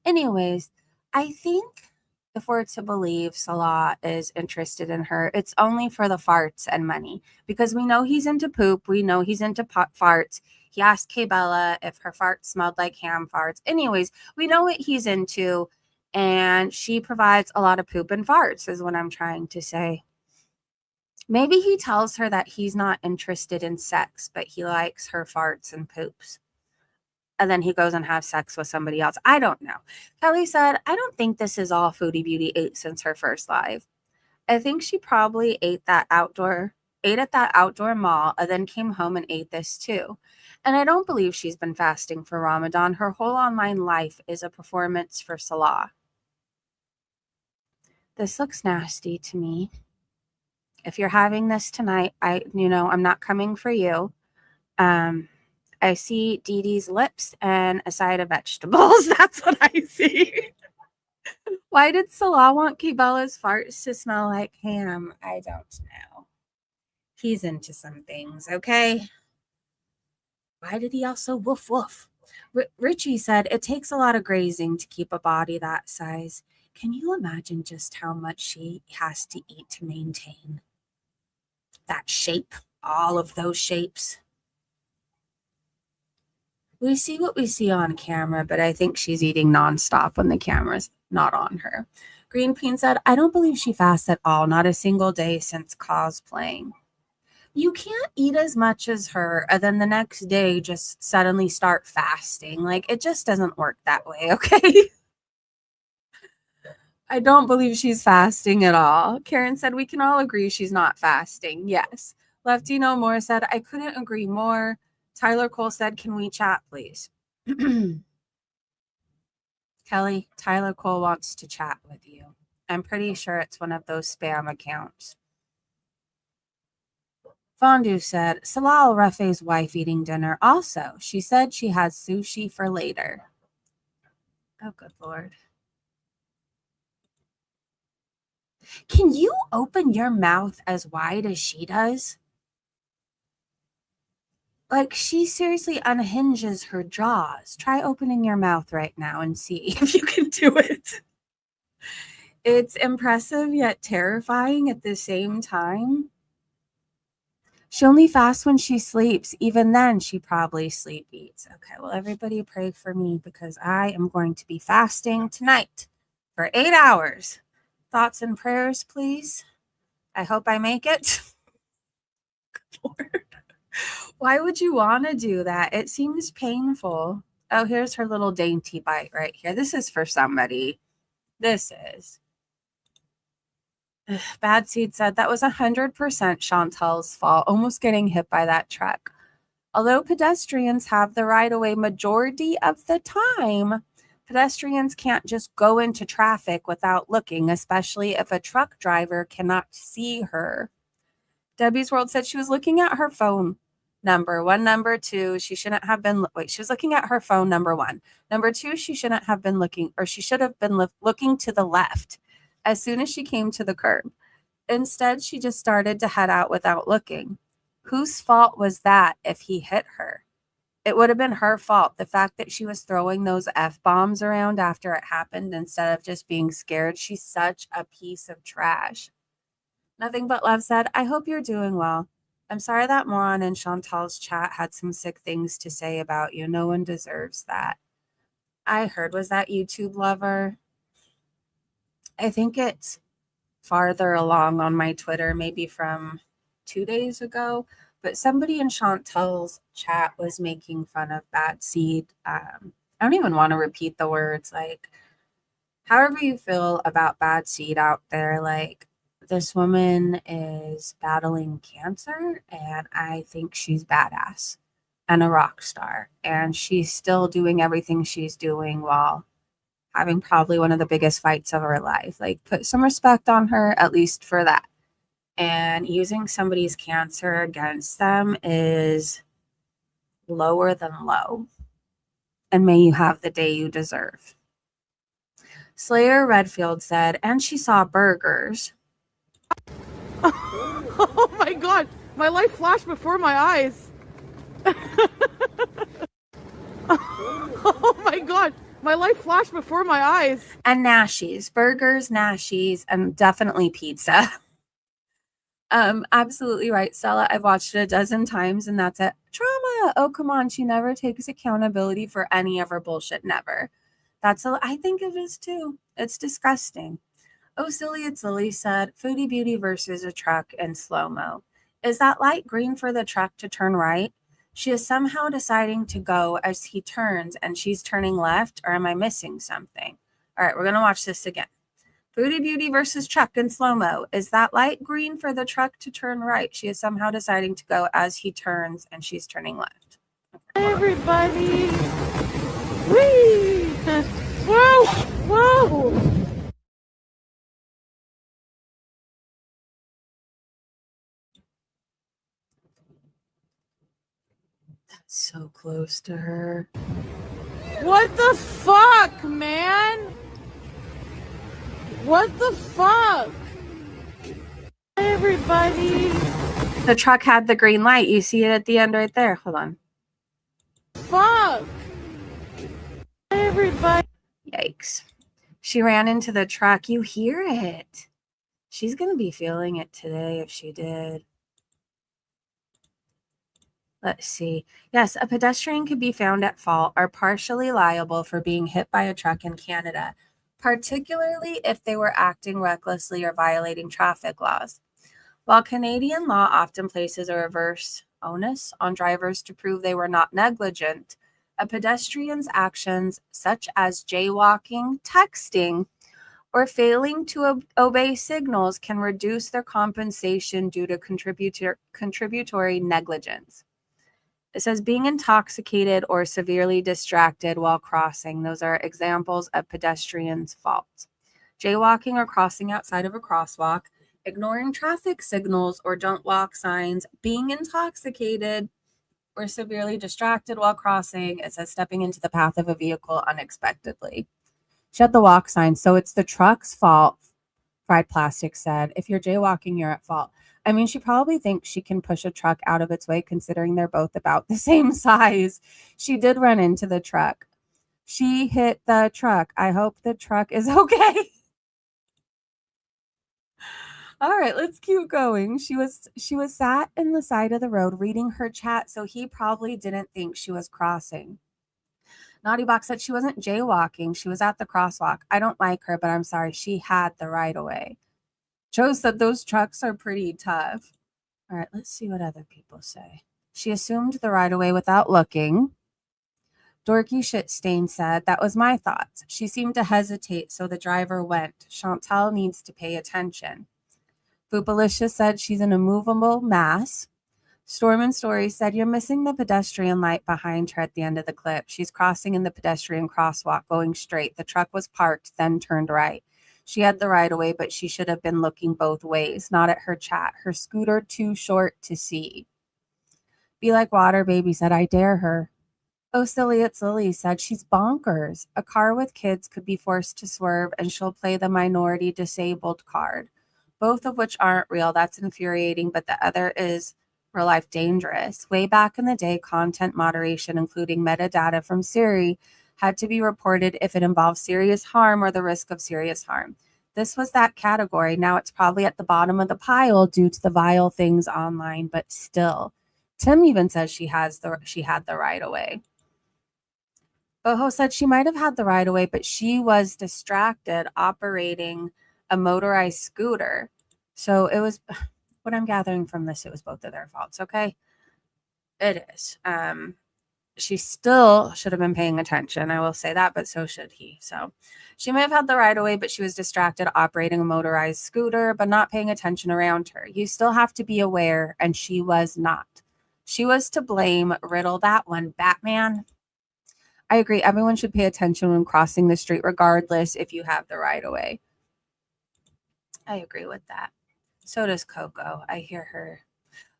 Anyways, I think if we're to believe Salah is interested in her, it's only for the farts and money, because we know he's into poop. We know he's into farts. He asked Kay Bella if her farts smelled like ham farts. Anyways, we know what he's into, and she provides a lot of poop and farts is what I'm trying to say. Maybe he tells her that he's not interested in sex, but he likes her farts and poops. And then he goes and has sex with somebody else. I don't know. Kelly said, I don't think this is all Foodie Beauty ate since her first live. I think she probably ate at that outdoor mall, and then came home and ate this too. And I don't believe she's been fasting for Ramadan. Her whole online life is a performance for Salah. This looks nasty to me. If you're having this tonight, I'm not coming for you. I see Dee Dee's lips and a side of vegetables. That's what I see. Why did Salah want Kibella's farts to smell like ham? I don't know. He's into some things, okay? Why did he also woof woof? Richie said, it takes a lot of grazing to keep a body that size. Can you imagine just how much she has to eat to maintain that shape? All of those shapes. We see what we see on camera, but I think she's eating nonstop when the camera's not on her. Green Bean said, I don't believe she fasts at all, not a single day since cosplaying. You can't eat as much as her and then the next day just suddenly start fasting. Like, it just doesn't work that way, okay? I don't believe she's fasting at all. Karen said, we can all agree she's not fasting. Yes. Lefty No More said, I couldn't agree more. Tyler Cole said, can we chat, please? Kelly, Tyler Cole wants to chat with you. I'm pretty sure it's one of those spam accounts. Fondue said, Salal Rafe's wife eating dinner. Also, she said she has sushi for later. Oh, good Lord. Can you open your mouth as wide as she does? Like, she seriously unhinges her jaws. Try opening your mouth right now and see if you can do it. It's impressive yet terrifying at the same time. She only fasts when she sleeps. Even then, she probably sleep eats. Okay, well, everybody pray for me because I am going to be fasting tonight for 8 hours. Thoughts and prayers, please. I hope I make it. Good Lord. Why would you want to do that? It seems painful. Oh, here's her little dainty bite right here. This is for somebody. This is. Bad Seed said that was 100% Chantel's fault, almost getting hit by that truck. Although pedestrians have the right of way majority of the time, pedestrians can't just go into traffic without looking, especially if a truck driver cannot see her. Debbie's World said she was looking at her phone. Number one. Number two, she shouldn't have been. She was looking at her phone. Number one. Number two, she shouldn't have been looking, or she should have been looking to the left as soon as she came to the curb. Instead, she just started to head out without looking. Whose fault was that if he hit her? It would have been her fault. The fact that she was throwing those F-bombs around after it happened instead of just being scared. She's such a piece of trash. Nothing But Love said, I hope you're doing well. I'm sorry that moron in Chantal's chat had some sick things to say about you. No one deserves that. I heard, was that YouTube lover? I think it's farther along on my Twitter, maybe from 2 days ago. But somebody in Chantal's chat was making fun of Bad Seed. I don't even want to repeat the words. Like, however you feel about Bad Seed out there, like, this woman is battling cancer, and I think she's badass and a rock star. And she's still doing everything she's doing while having probably one of the biggest fights of her life. Like, put some respect on her, at least for that. And using somebody's cancer against them is lower than low. And may you have the day you deserve. Slayer Redfield said, and she saw burgers. Oh my god, my life flashed before my eyes. Oh my god, my life flashed before my eyes. And Nashies, burgers, Nashies, and definitely pizza. Absolutely right, Stella. I've watched it a dozen times, and that's it. Trauma. Oh, come on. She never takes accountability for any of her bullshit. Never. I think it is too. It's disgusting. Oh, silly, it's Lily said, Foodie Beauty versus a truck in slow-mo. Is that light green for the truck to turn right? She is somehow deciding to go as he turns and she's turning left, or am I missing something? All right, we're going to watch this again. Foodie Beauty versus truck in slow-mo. Is that light green for the truck to turn right? She is somehow deciding to go as he turns and she's turning left. Hey everybody. Whee! Whoa! Whoa! That's so close to her. What the fuck, man? What the fuck? Hey everybody. The truck had the green light. You see it at the end right there. Hold on. Fuck. Hey everybody. Yikes. She ran into the truck. You hear it. She's going to be feeling it today if she did. Let's see. Yes, a pedestrian could be found at fault or partially liable for being hit by a truck in Canada, particularly if they were acting recklessly or violating traffic laws. While Canadian law often places a reverse onus on drivers to prove they were not negligent, a pedestrian's actions, such as jaywalking, texting, or failing to obey signals, can reduce their compensation due to contributory negligence. It says being intoxicated or severely distracted while crossing. Those are examples of pedestrians' faults. Jaywalking or crossing outside of a crosswalk, ignoring traffic signals or don't walk signs, being intoxicated or severely distracted while crossing. It says stepping into the path of a vehicle unexpectedly. Shut the walk sign. So it's the truck's fault, Fried Plastic said. If you're jaywalking, you're at fault. I mean, she probably thinks she can push a truck out of its way considering they're both about the same size. She did run into the truck. She hit the truck. I hope the truck is okay. All right, let's keep going. She was sat in the side of the road reading her chat, so he probably didn't think she was crossing. Naughty Box said she wasn't jaywalking. She was at the crosswalk. I don't like her, but I'm sorry. She had the right of way. Joe said those trucks are pretty tough. All right, let's see what other people say. She assumed the right of way without looking. Dorky Shitstain said, that was my thoughts. She seemed to hesitate, so the driver went. Chantal needs to pay attention. Foopalicious said she's an immovable mass. Storm and Story said, you're missing the pedestrian light behind her at the end of the clip. She's crossing in the pedestrian crosswalk, going straight. The truck was parked, then turned right. She had the right of way, but she should have been looking both ways, not at her chat. Her scooter too short to see. Be like water, baby said, I dare her. Oh, silly, it's Lily said, she's bonkers. A car with kids could be forced to swerve and she'll play the minority disabled card. Both of which aren't real. That's infuriating, but the other is real life dangerous. Way back in the day, content moderation, including metadata from Siri, had to be reported if it involved serious harm or the risk of serious harm. This was that category. Now it's probably at the bottom of the pile due to the vile things online, but still. Tim even says she had the right of way. Boho said she might have had the right of way, but she was distracted operating a motorized scooter. So it was, what I'm gathering from this, it was both of their faults, okay? It is. She still should have been paying attention. I will say that, but so should he. So she may have had the right of way, but she was distracted operating a motorized scooter, but not paying attention around her. You still have to be aware, and she was not. She was to blame. Riddle that one, Batman. I agree. Everyone should pay attention when crossing the street, regardless if you have the right of way. I agree with that. So does Coco. I hear her.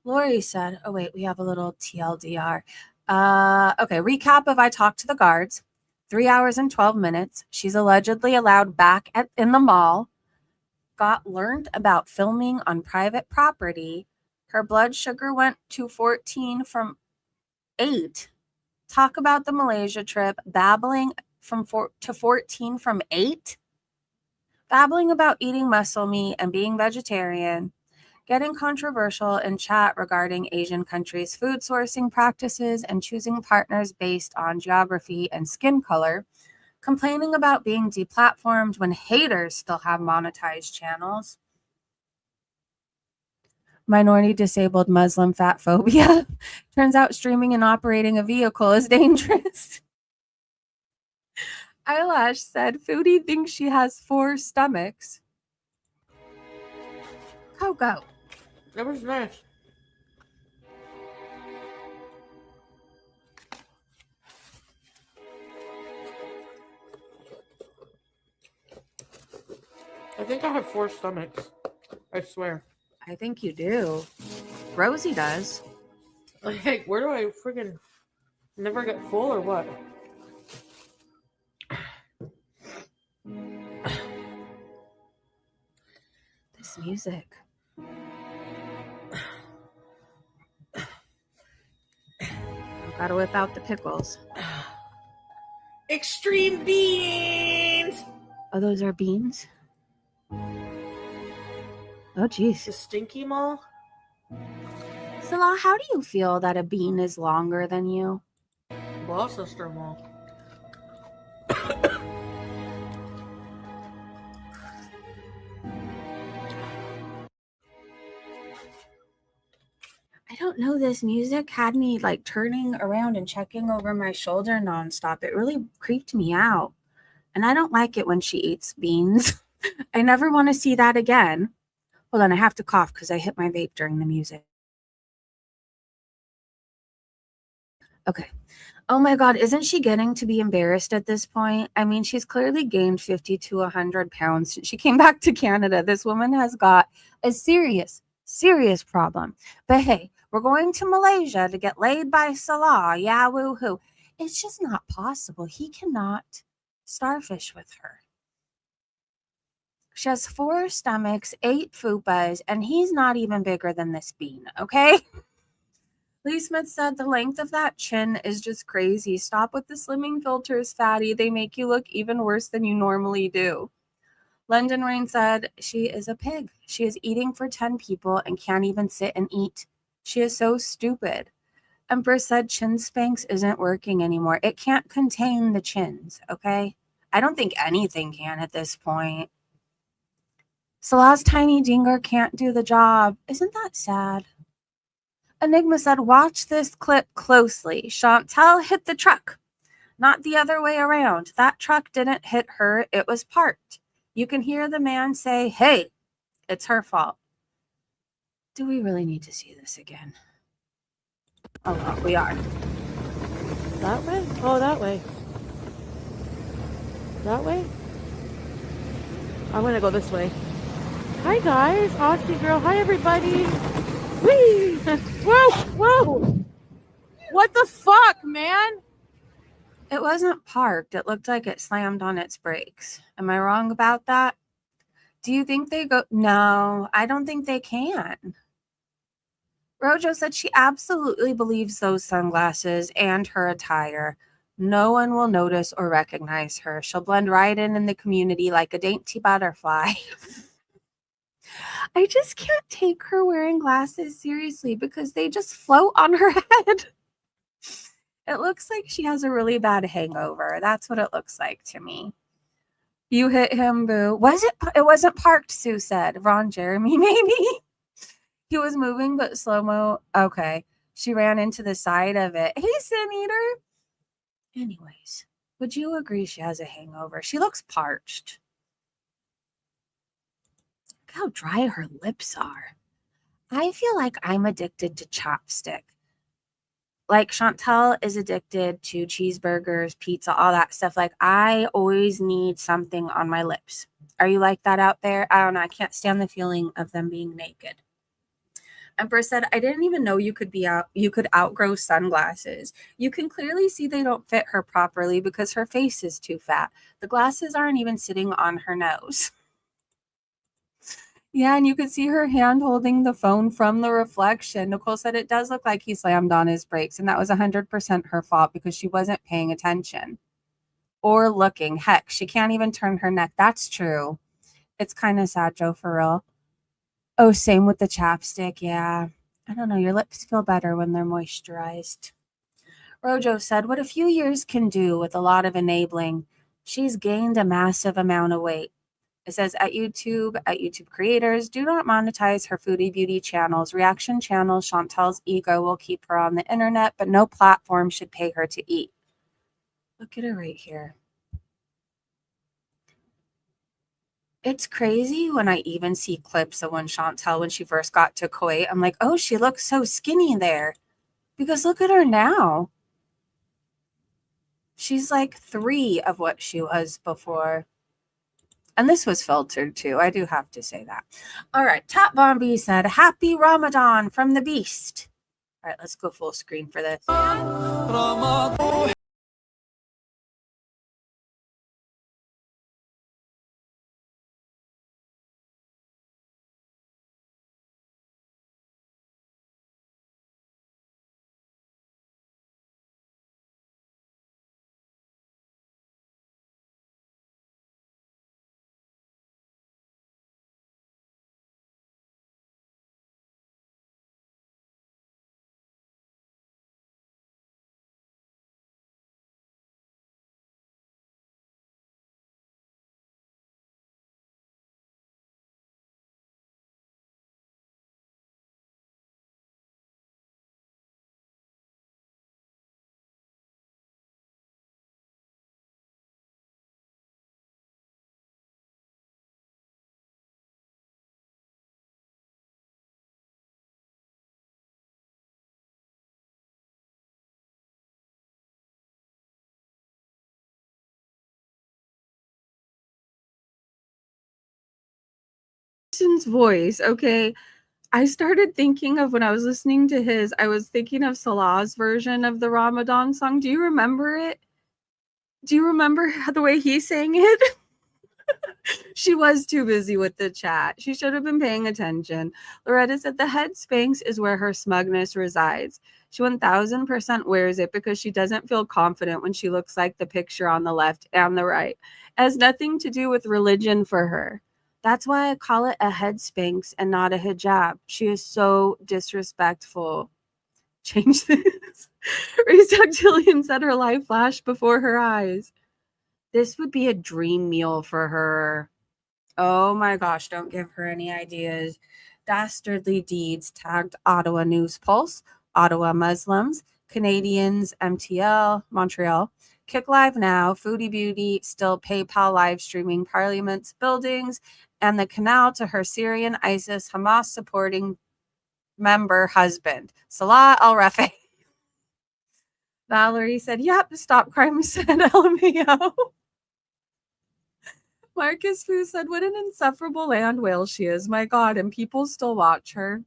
Lori said, oh, wait, we have a little TLDR. Okay, recap of I talked to the guards. 3 hours and 12 minutes. She's allegedly allowed back in the mall. got learned about filming on private property. Her blood sugar went to 14 from 8. Talk about the Malaysia trip, babbling from 4 to 14 from 8. Babbling about eating muscle meat and being vegetarian. Getting controversial in chat regarding Asian countries' food sourcing practices and choosing partners based on geography and skin color. Complaining about being deplatformed when haters still have monetized channels. Minority disabled Muslim fat phobia. Turns out streaming and operating a vehicle is dangerous. Eyelash said Foodie thinks she has 4 stomachs. Coco. That was nice. I think I have 4 stomachs. I swear. I think you do. Rosie does. Like, where do I friggin' never get full or what? This music. Gotta whip out the pickles. Extreme beans! Oh, those are beans? Oh, geez. The stinky mall? Salah, how do you feel that a bean is longer than you? Gloucester Mall. I don't know. This music had me like turning around and checking over my shoulder nonstop. It really creeped me out. And I don't like it when she eats beans. I never want to see that again. Hold on, I have to cough because I hit my vape during the music. Okay. Oh my God, isn't she getting to be embarrassed at this point? I mean, she's clearly gained 50 to 100 pounds since she came back to Canada. This woman has got a serious problem. But hey, we're going to Malaysia to get laid by Salah. Yeah, woohoo. It's just not possible. He cannot starfish with her. She has 4 stomachs, 8 fupas, and he's not even bigger than this bean, okay? Lee Smith said the length of that chin is just crazy. Stop with the slimming filters, fatty. They make you look even worse than you normally do. London Rain said she is a pig. She is eating for 10 people and can't even sit and eat. She is so stupid. Empress said chin spanks isn't working anymore. It can't contain the chins, okay? I don't think anything can at this point. Salah's tiny dinger can't do the job. Isn't that sad? Enigma said, watch this clip closely. Chantel hit the truck, not the other way around. That truck didn't hit her. It was parked. You can hear the man say, hey, it's her fault. Do we really need to see this again? Oh, well, we are. That way? Oh, that way. That way? I'm gonna go this way. Hi guys, Aussie girl. Hi everybody. Whee! Whoa! What the fuck, man? It wasn't parked. It looked like it slammed on its brakes. Am I wrong about that? Do you think they go? No, I don't think they can. Rojo said she absolutely believes those sunglasses and her attire. No one will notice or recognize her. She'll blend right in the community like a dainty butterfly. I just can't take her wearing glasses seriously because they just float on her head. It looks like she has a really bad hangover. That's what it looks like to me. You hit him, boo. Was it? It wasn't parked, Sue said. Ron Jeremy, maybe? He was moving, but slow-mo. Okay. She ran into the side of it. Hey, Sin Eater. Anyways, would you agree she has a hangover? She looks parched. Look how dry her lips are. I feel like I'm addicted to chopstick. Like Chantel is addicted to cheeseburgers, pizza, all that stuff. Like I always need something on my lips. Are you like that out there? I don't know. I can't stand the feeling of them being naked. Empress said, I didn't even know you could outgrow sunglasses. You can clearly see they don't fit her properly because her face is too fat. The glasses aren't even sitting on her nose. Yeah, and you could see her hand holding the phone from the reflection. Nicole said it does look like he slammed on his brakes, and that was 100% her fault because she wasn't paying attention or looking. Heck, she can't even turn her neck. That's true. It's kind of sad, Joe, for real. Oh, same with the chapstick. Yeah. I don't know. Your lips feel better when they're moisturized. Rojo said, what a few years can do with a lot of enabling. She's gained a massive amount of weight. It says at YouTube creators, do not monetize her foodie beauty channels. Reaction channels, Chantel's ego will keep her on the internet, but no platform should pay her to eat. Look at her right here. It's crazy when I even see clips of when Chantel, when she first got to Kuwait, I'm like, oh, she looks so skinny there. Because look at her now. She's like 3 of what she was before. And this was filtered too. I do have to say that. All right. Top Bombi said, happy Ramadan from the Beast. All right, let's go full screen for this. Person's voice, okay. I started thinking of when I was listening to his, I was thinking of Salah's version of the Ramadan song. Do you remember it? Do you remember the way he sang it? She was too busy with the chat. She should have been paying attention. Loretta said the head Spanx is where her smugness resides. She 1000% wears it because she doesn't feel confident when she looks like the picture on the left and the right. It has nothing to do with religion for her. That's why I call it a head Spanx and not a hijab. She is so disrespectful. Change this. Reductilian said her life flashed before her eyes. This would be a dream meal for her. Oh my gosh, don't give her any ideas. Dastardly Deeds tagged Ottawa News Pulse, Ottawa Muslims, Canadians, MTL, Montreal, Kick Live Now, Foodie Beauty, still PayPal live streaming Parliament's buildings, and the canal to her Syrian ISIS Hamas supporting member husband, Salah Al Rafi. Valerie said, yep, stop crime said LMAO. Marcus Fu said, what an insufferable land whale she is. My God, and people still watch her.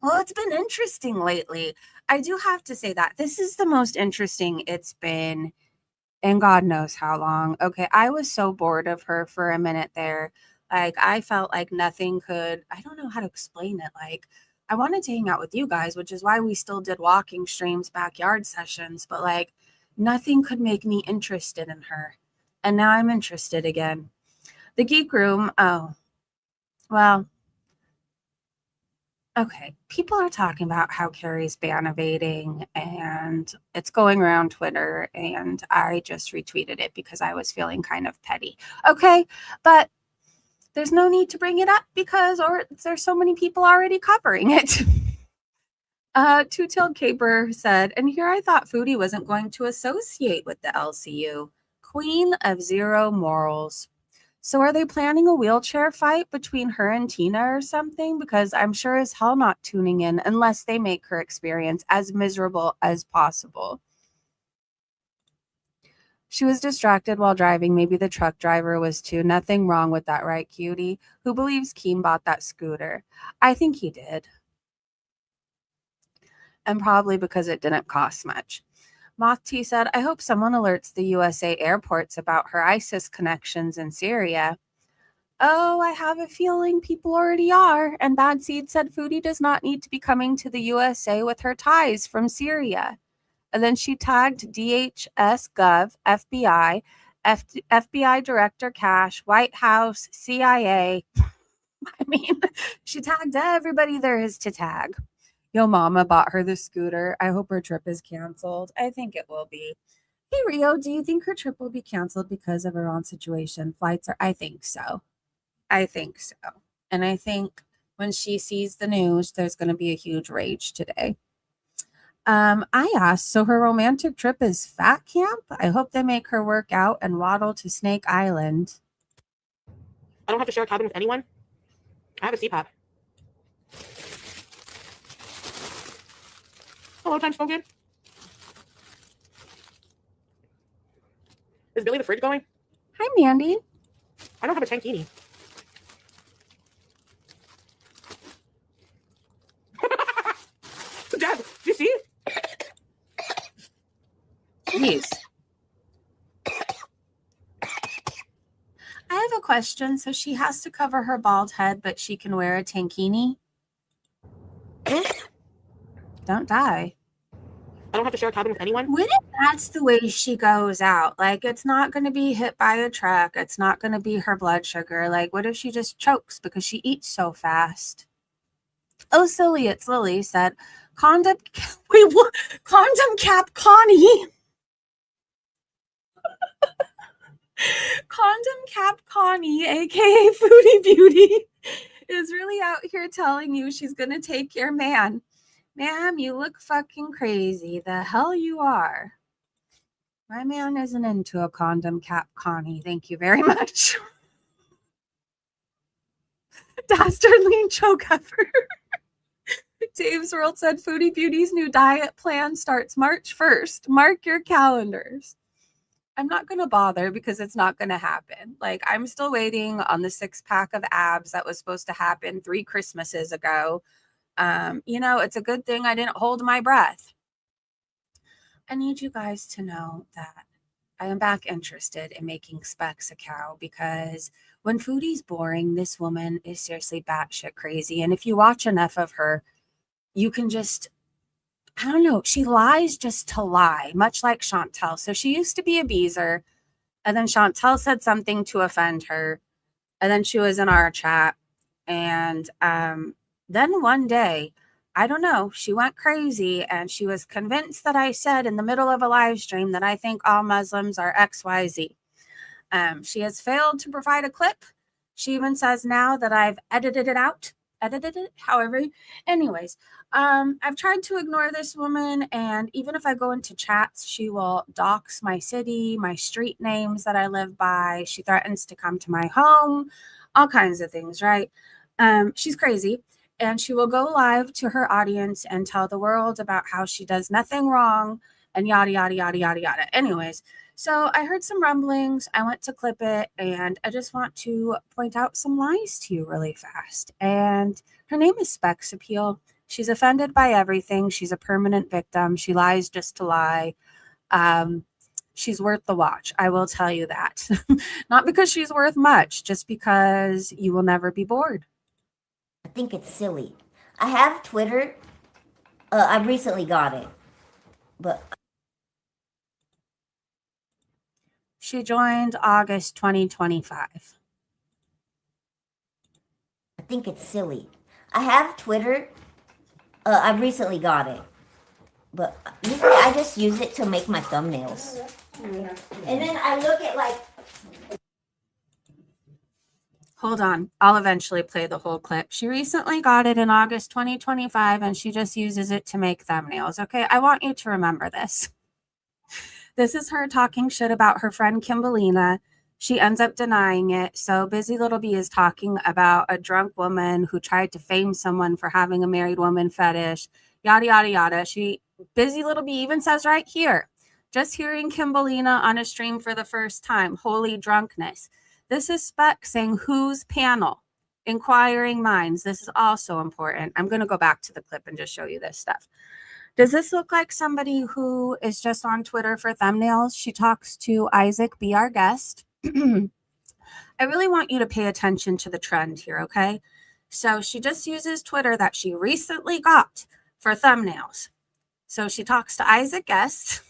Well, it's been interesting lately. I do have to say that. This is the most interesting it's been in God knows how long. Okay, I was so bored of her for a minute there. Like, I felt like nothing could, I don't know how to explain it. Like, I wanted to hang out with you guys, which is why we still did walking streams, backyard sessions, but like, nothing could make me interested in her. And now I'm interested again. The Geek Room, oh, well, okay. People are talking about how Carrie's ban evading and it's going around Twitter, and I just retweeted it because I was feeling kind of petty. Okay, but there's no need to bring it up because there's so many people already covering it. Two-tailed caper said, and here I thought Foodie wasn't going to associate with the LCU. Queen of zero morals. So are they planning a wheelchair fight between her and Tina or something? Because I'm sure as hell not tuning in unless they make her experience as miserable as possible. She was distracted while driving. Maybe the truck driver was too. Nothing wrong with that, right, cutie? Who believes Keem bought that scooter? I think he did. And probably because it didn't cost much. Moth T said, I hope someone alerts the USA airports about her ISIS connections in Syria. Oh, I have a feeling people already are. And Bad Seed said Foodie does not need to be coming to the USA with her ties from Syria. And then she tagged DHS Gov, FBI, FBI Director Cash, White House, CIA. I mean, she tagged everybody there is to tag. Yo, mama bought her the scooter. I hope her trip is canceled. I think it will be. Hey, Rio, do you think her trip will be canceled because of her own situation? Flights are, I think so. I think so. And I think when she sees the news, there's going to be a huge rage today. I asked, so her romantic trip is fat camp? I hope they make her work out and waddle to Snake Island. I don't have to share a cabin with anyone. I have a CPAP. Hello, time spoken. Is Billy the fridge going? Hi, Mandy. I don't have a tankini. Dad, do you see? Jeez. I have a question. So she has to cover her bald head, but she can wear a tankini? Don't die. I don't have to share a cabin with anyone. What if that's the way she goes out? Like, it's not going to be hit by a truck. It's not going to be her blood sugar. Like, what if she just chokes because she eats so fast? Oh, silly, it's Lily said, condom cap Connie. Condom cap Connie, aka Foodie Beauty, is really out here telling you she's going to take your man. Ma'am, you look fucking crazy. The hell you are. My man isn't into a condom cap Connie. Thank you very much. Dastardly choke effort. Dave's World said Foodie Beauty's new diet plan starts March 1st. Mark your calendars. I'm not going to bother because it's not going to happen. Like, I'm still waiting on the 6-pack of abs that was supposed to happen 3 Christmases ago. It's a good thing I didn't hold my breath. I need you guys to know that I am back interested in making Specs a cow because when Foodie's boring, this woman is seriously batshit crazy. And if you watch enough of her, you can just, I don't know, she lies just to lie, much like Chantel. So she used to be a Beezer, and then Chantel said something to offend her, and then she was in our chat, and then one day, I don't know, she went crazy, and she was convinced that I said in the middle of a live stream that I think all Muslims are XYZ. She has failed to provide a clip. She even says now that I've edited it, however. Anyways, I've tried to ignore this woman, and even if I go into chats, she will dox my city, my street names that I live by. She threatens to come to my home, all kinds of things, right? She's crazy, and she will go live to her audience and tell the world about how she does nothing wrong and yada, yada, yada, yada, yada. Anyways, so I heard some rumblings. I went to clip it, and I just want to point out some lies to you really fast. And her name is Specs Appeal. She's offended by everything. She's a permanent victim. She lies just to lie. She's worth the watch. I will tell you that. Not because she's worth much, just because you will never be bored. I think it's silly. I have Twitter. I recently got it. But She joined August 2025. I think it's silly. I have Twitter. I recently got it. But usually I just use it to make my thumbnails. And then I look at like... Hold on. I'll eventually play the whole clip. She recently got it in August 2025, and she just uses it to make thumbnails. Okay, I want you to remember this. This is her talking shit about her friend Kimberlina. She ends up denying it. So Busy Little Bee is talking about a drunk woman who tried to fame someone for having a married woman fetish, yada, yada, yada. Busy Little Bee even says right here, just hearing Kimberlina on a stream for the first time, holy drunkenness. This is Spec saying whose panel? Inquiring minds. This is also important. I'm going to go back to the clip and just show you this stuff. Does this look like somebody who is just on Twitter for thumbnails? She talks to Isaac, be our guest. I really want you to pay attention to the trend here, okay? So she just uses Twitter that she recently got for thumbnails. So she talks to Isaac Guest,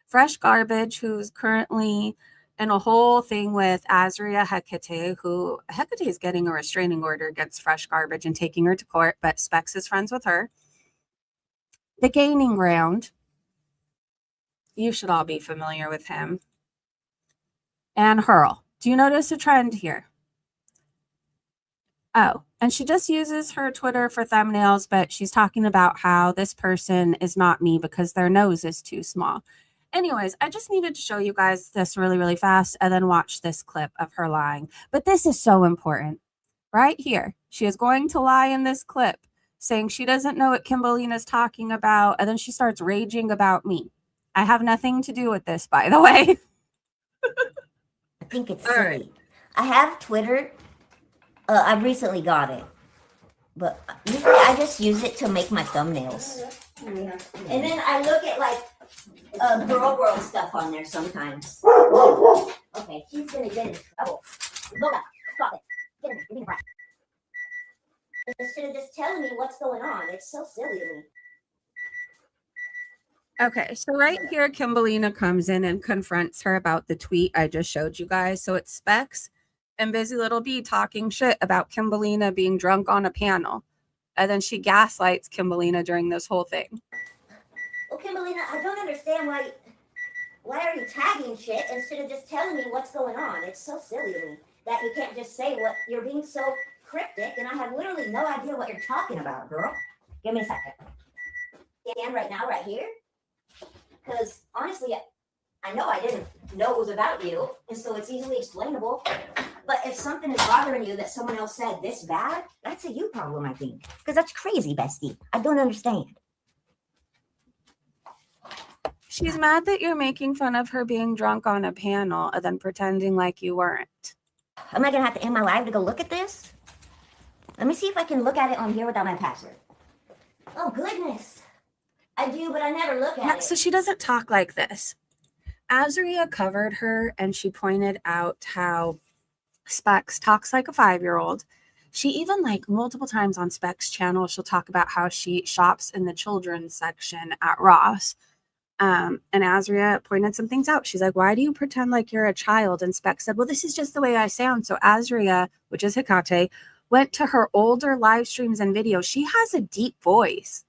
Fresh Garbage, who's currently in a whole thing with Azria Hecate, who Hecate is getting a restraining order against Fresh Garbage and taking her to court, but Specs is friends with her. The Gaining Ground, you should all be familiar with him. And Hurl. Do you notice a trend here? Oh, and she just uses her Twitter for thumbnails, but she's talking about how this person is not me because their nose is too small. Anyways, I just needed to show you guys this really, really fast and then watch this clip of her lying. But this is so important. Right here, she is going to lie in this clip, saying she doesn't know what Kimberlina's talking about, and then she starts raging about me. I have nothing to do with this, by the way. I think it's All silly. right. I have Twitter. I recently got it, but usually I just use it to make my thumbnails. And then I look at like girl world stuff on there sometimes. Okay, she's gonna get in trouble. Lola, stop it. Get in there. You're being a brat. Instead of just telling me what's going on, it's so silly to me. Okay, so right here, Kimberlina comes in and confronts her about the tweet I just showed you guys. So it's Specs and Busy Little Bee talking shit about Kimberlina being drunk on a panel. And then she gaslights Kimberlina during this whole thing. Well, Kimberlina, I don't understand why are you tagging shit instead of just telling me what's going on? It's so silly to me that you can't just say what you're being so cryptic, and I have literally no idea what you're talking about, girl. Give me a second. Stand right now, right here. Because honestly, I know I didn't know it was about you, and so it's easily explainable. But if something is bothering you that someone else said this bad, that's a you problem, I think. Because that's crazy, bestie. I don't understand. She's mad that you're making fun of her being drunk on a panel and then pretending like you weren't. Am I going to have to end my live to go look at this? Let me see if I can look at it on here without my password. Oh, goodness. I do, but I never look at it. So she doesn't talk like this. Azria covered her and she pointed out how Specs talks like a 5-year-old. She even, like, multiple times on Specs' channel, she'll talk about how she shops in the children's section at Ross. And Azria pointed some things out. She's like, why do you pretend like you're a child? And Specs said, well, this is just the way I sound. So Azria, which is Hecate, went to her older live streams and videos. She has a deep voice.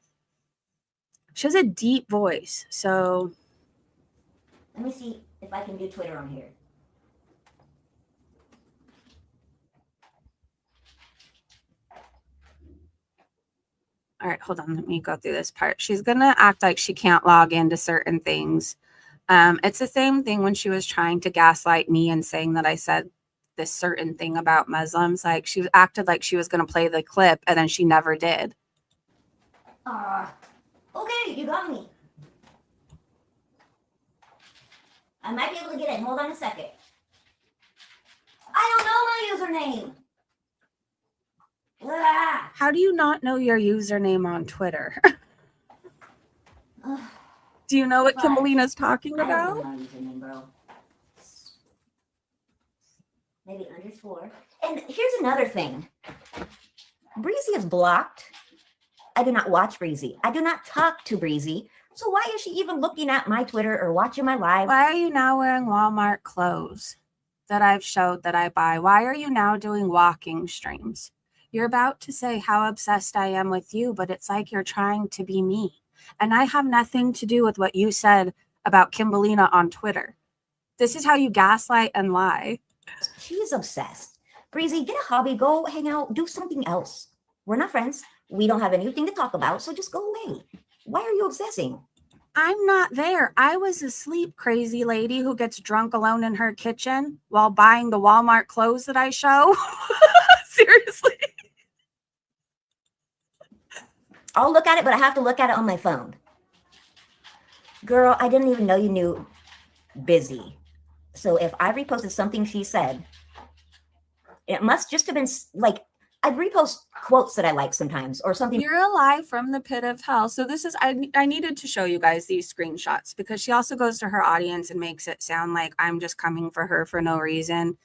She has a deep voice. So let me see if I can do Twitter on here. all right, hold on. Let me go through this part. She's going to act like she can't log into certain things. It's the same thing when she was trying to gaslight me and saying that I said this certain thing about Muslims. Like, she acted like she was going to play the clip and then she never did. Okay, you got me. I might be able to get in. Hold on a second. I don't know my username. Ah. How do you not know your username on Twitter? Do you know what Fine. Kimberlina's talking I about? don't know my username, bro. Maybe underscore. And here's another thing. Breezy is blocked. I do not watch Breezy. I do not talk to Breezy. So why is she even looking at my Twitter or watching my live? Why are you now wearing Walmart clothes that I've showed that I buy? Why are you now doing walking streams? You're about to say how obsessed I am with you, but it's like you're trying to be me. And I have nothing to do with what you said about Kimberlina on Twitter. This is how you gaslight and lie. She's obsessed. Breezy, get a hobby. Go hang out. Do something else. We're not friends. We don't have anything to talk about, so just go away. Why are you obsessing? I'm not there. I was asleep, crazy lady who gets drunk alone in her kitchen while buying the Walmart clothes that I show. Seriously. I'll look at it, but I have to look at it on my phone. Girl, I didn't even know you knew Busy. So if I reposted something she said, it must just have been like I repost quotes that I like sometimes or something. You're alive from the pit of hell. So this is, I needed to show you guys these screenshots because she also goes to her audience and makes it sound like I'm just coming for her for no reason.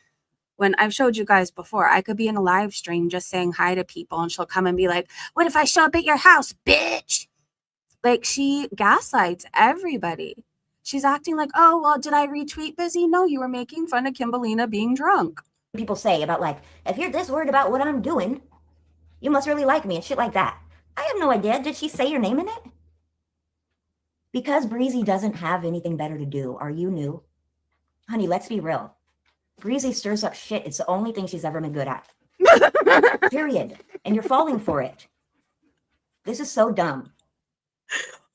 When I've showed you guys before, I could be in a live stream just saying hi to people and she'll come and be like, what if I show up at your house, bitch? Like, she gaslights everybody. She's acting like, oh, well, did I retweet Busy? No, you were making fun of Kimberlina being drunk. People say about like, if you're this worried about what I'm doing, you must really like me and shit like that. I have no idea. Did she say your name in it? Because Breezy doesn't have anything better to do. Are you new? Honey, let's be real. Breezy stirs up shit. It's the only thing she's ever been good at. Period. And you're falling for it. This is so dumb.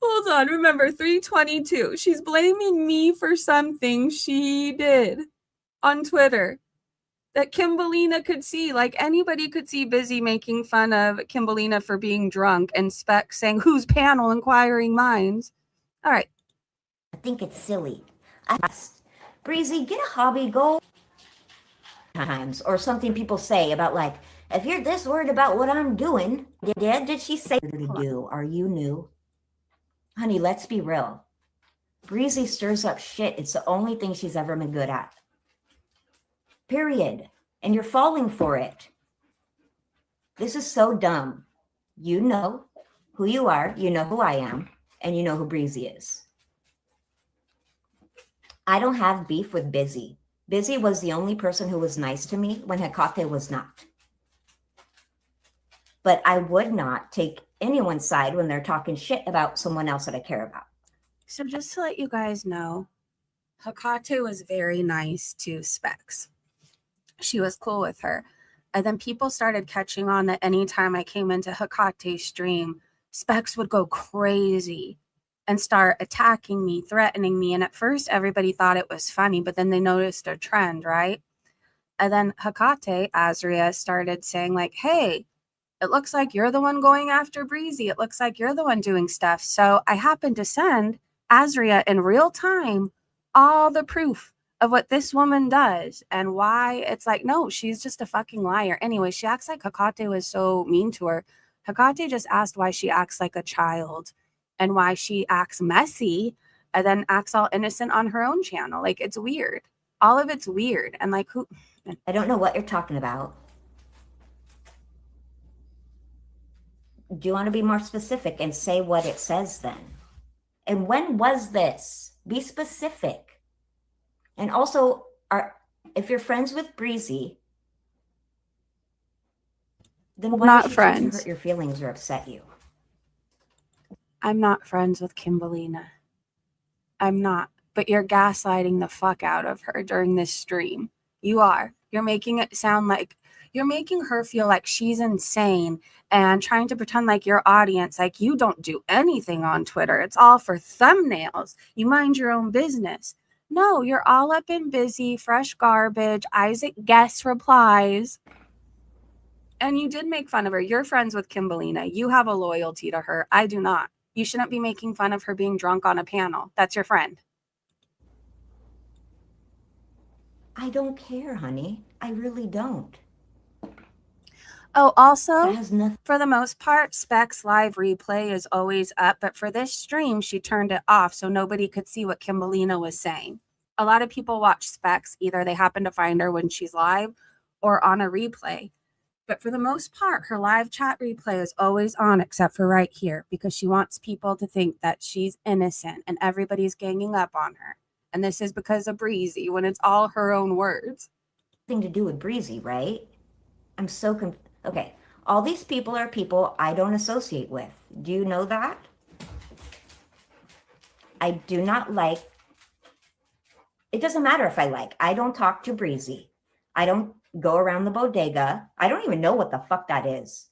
Hold on, remember 322. She's blaming me for something she did on Twitter that Kimberlina could see. Like, anybody could see Busy making fun of Kimberlina for being drunk and Spec saying, whose panel, inquiring minds. All right. I think it's silly. I asked, Breezy, get a hobby, go times or something people say about like, if you're this worried about what I'm doing, did she say to do? Are you new? Honey, let's be real. Breezy stirs up shit. It's the only thing she's ever been good at. Period. And you're falling for it. This is so dumb. You know who you are, you know who I am, and you know who Breezy is. I don't have beef with Busy. Busy was the only person who was nice to me when Hecate was not. But I would not take anyone's side when they're talking shit about someone else that I care about. So just to let you guys know, Hecate was very nice to Specs. She was cool with her. And then people started catching on that anytime I came into Hecate's stream, Specs would go crazy and start attacking me, threatening me. And at first, everybody thought it was funny, but then they noticed a trend, right? And then Hecate, Azria, started saying like, hey, it looks like you're the one going after Breezy. It looks like you're the one doing stuff. So I happened to send Azria in real time all the proof of what this woman does and why it's like, no, she's just a fucking liar. Anyway, she acts like Hecate was so mean to her. Hecate just asked why she acts like a child and why she acts messy and then acts all innocent on her own channel. Like, it's weird. All of it's weird. And like, who? I don't know what you're talking about. Do you want to be more specific and say what it says then? And when was this? Be specific. And also, if you're friends with Breezy, then why Not does she friends. hurt your feelings or upset you? I'm not friends with Kimberlina. I'm not. But you're gaslighting the fuck out of her during this stream. You are. You're making it sound like you're making her feel like she's insane and trying to pretend like your audience, like you don't do anything on Twitter. It's all for thumbnails. You mind your own business. No, you're all up in Busy, fresh garbage, Isaac Guess replies. And you did make fun of her. You're friends with Kimberlina. You have a loyalty to her. I do not. You shouldn't be making fun of her being drunk on a panel. That's your friend. I don't care, honey. I really don't. Oh, also, That has nothing. for the most part, Specs live replay is always up, but for this stream, she turned it off so nobody could see what Kimberlina was saying. A lot of people watch Specs. Either they happen to find her when she's live or on a replay. But for the most part, her live chat replay is always on except for right here because she wants people to think that she's innocent and everybody's ganging up on her. And this is because of Breezy when it's all her own words. Thing to do with Breezy, right? I'm so okay. All these people are people I don't associate with. Do you know that? I do not like. It doesn't matter if I like. I don't talk to Breezy. I don't go around the bodega. I don't even know what the fuck that is.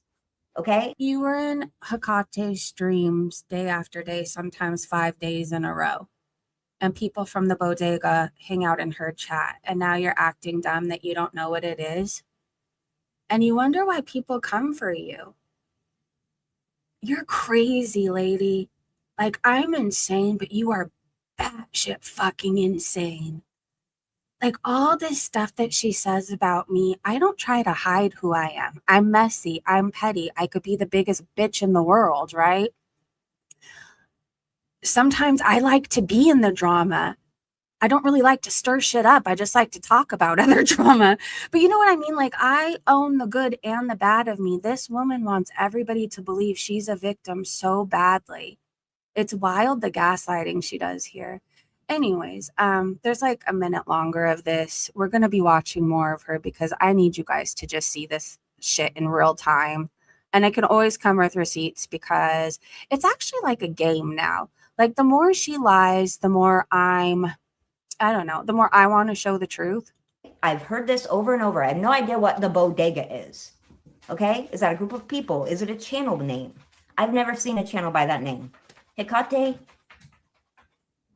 Okay? You were in Hecate's streams day after day, sometimes 5 days in a row. And people from the bodega hang out in her chat. And now you're acting dumb that you don't know what it is. And you wonder why people come for you. You're crazy, lady. Like, I'm insane, but you are batshit fucking insane. like all this stuff that she says about me, I don't try to hide who I am. I'm messy. I'm petty. I could be the biggest bitch in the world, right? Sometimes I like to be in the drama. I don't really like to stir shit up. I just like to talk about other drama. But you know what I mean? Like, I own the good and the bad of me. This woman wants everybody to believe she's a victim so badly. It's wild, the gaslighting she does here. Anyways, there's like a minute longer of this. We're going to be watching more of her because I need you guys to just see this shit in real time. And I can always come with receipts because it's actually like a game now. Like, the more she lies, the more I don't know, the more I want to show the truth. I've heard this over and over. I have no idea what the bodega is. Okay? Is that a group of people? Is it a channel name? I've never seen a channel by that name. Hecate,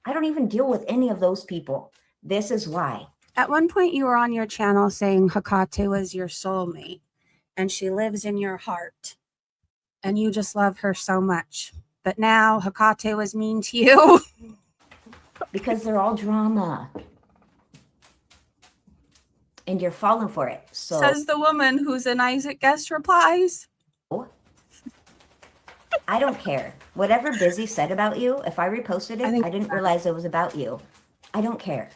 I don't even deal with any of those people. This is why. At one point, you were on your channel saying Hecate was your soulmate and she lives in your heart and you just love her so much. But now Hecate was mean to you. Because they're all drama. And you're falling for it. So Says the woman who's in Isaac Guest replies. I don't care. Whatever Busy said about you, if I reposted it, I didn't realize it was about you. I don't care.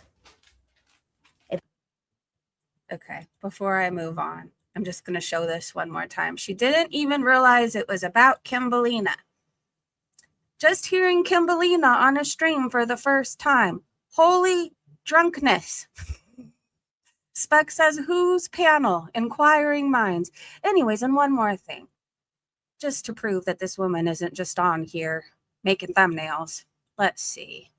Okay, before I move on, I'm just going to show this one more time. She didn't even realize it was about Kimbolina. Just hearing Kimbolina on a stream for the first time. Holy drunkenness. Speck says, whose panel? Inquiring minds. Anyways, and one more thing. Just to prove that this woman isn't just on here making thumbnails. Let's see.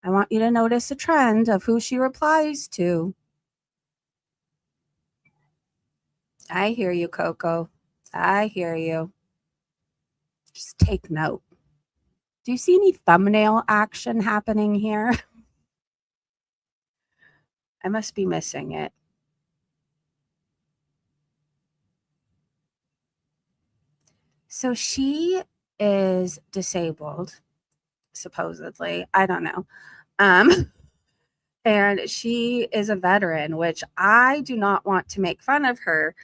I want you to notice a trend of who she replies to. I hear you, Coco. I hear you. Just take note. Do you see any thumbnail action happening here? I must be missing it. So she is disabled, supposedly. I don't know. And she is a veteran, which I do not want to make fun of her.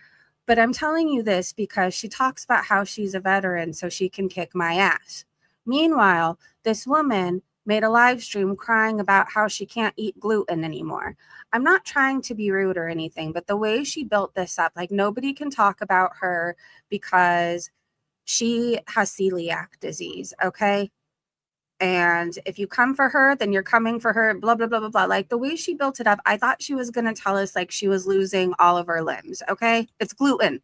But I'm telling you this because she talks about how she's a veteran so she can kick my ass. Meanwhile, this woman made a live stream crying about how she can't eat gluten anymore. I'm not trying to be rude or anything, but the way she built this up, like nobody can talk about her because she has celiac disease, okay? And if you come for her, then you're coming for her, blah, blah, blah, blah, blah. Like the way she built it up, I thought she was going to tell us like she was losing all of her limbs, okay? It's gluten.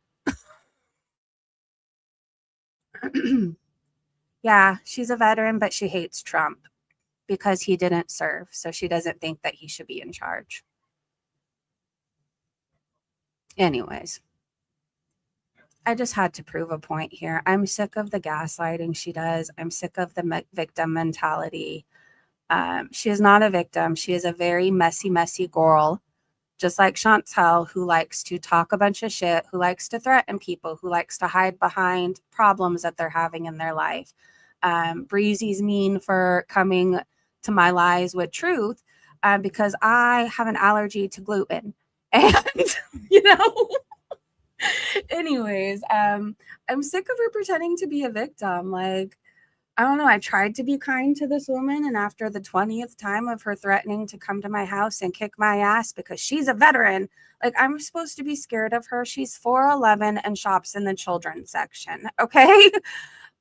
Yeah, she's a veteran, but she hates Trump because he didn't serve. So she doesn't think that he should be in charge. Anyways, I just had to prove a point here. I'm sick of the gaslighting she does. I'm sick of the victim mentality. She is not a victim. She is a very messy, messy girl, just like Chantel, who likes to talk a bunch of shit, who likes to threaten people, who likes to hide behind problems that they're having in their life. Breezy's mean for coming to my lies with truth because I have an allergy to gluten. And, you know, anyways, I'm sick of her pretending to be a victim. Like, I don't know. I tried to be kind to this woman, and after the 20th time of her threatening to come to my house and kick my ass because she's a veteran, like I'm supposed to be scared of her. She's 4'11" and shops in the children's section. Okay.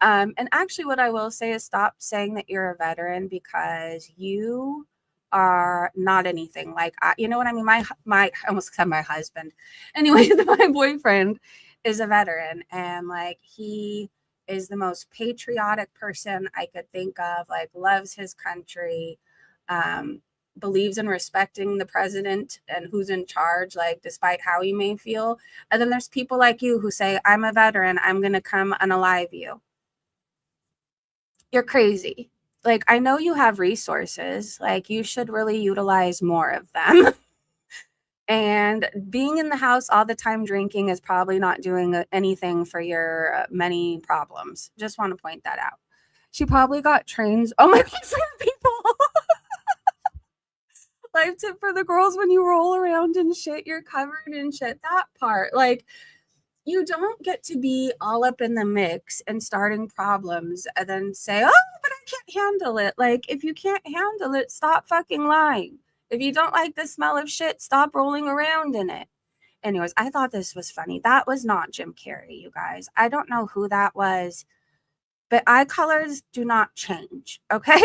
And actually, what I will say is stop saying that you're a veteran because you are not anything like you know what I mean. My I almost said my husband. Anyways, my boyfriend is a veteran, and like he is the most patriotic person I could think of, like loves his country, believes in respecting the president and who's in charge, like despite how he may feel. And then there's people like you who say, I'm a veteran, I'm going to come unalive you. You're crazy. Like, I know you have resources, like you should really utilize more of them. And being in the house all the time drinking is probably not doing anything for your many problems. Just want to point that out. She probably got trains. Oh my God, for people. Life tip for the girls: when you roll around in shit, you're covered in shit. That part. Like, you don't get to be all up in the mix and starting problems and then say, oh, but I can't handle it. Like, if you can't handle it, stop fucking lying. If you don't like the smell of shit, stop rolling around in it. Anyways, I thought this was funny. That was not Jim Carrey, you guys. I don't know who that was, but eye colors do not change, okay?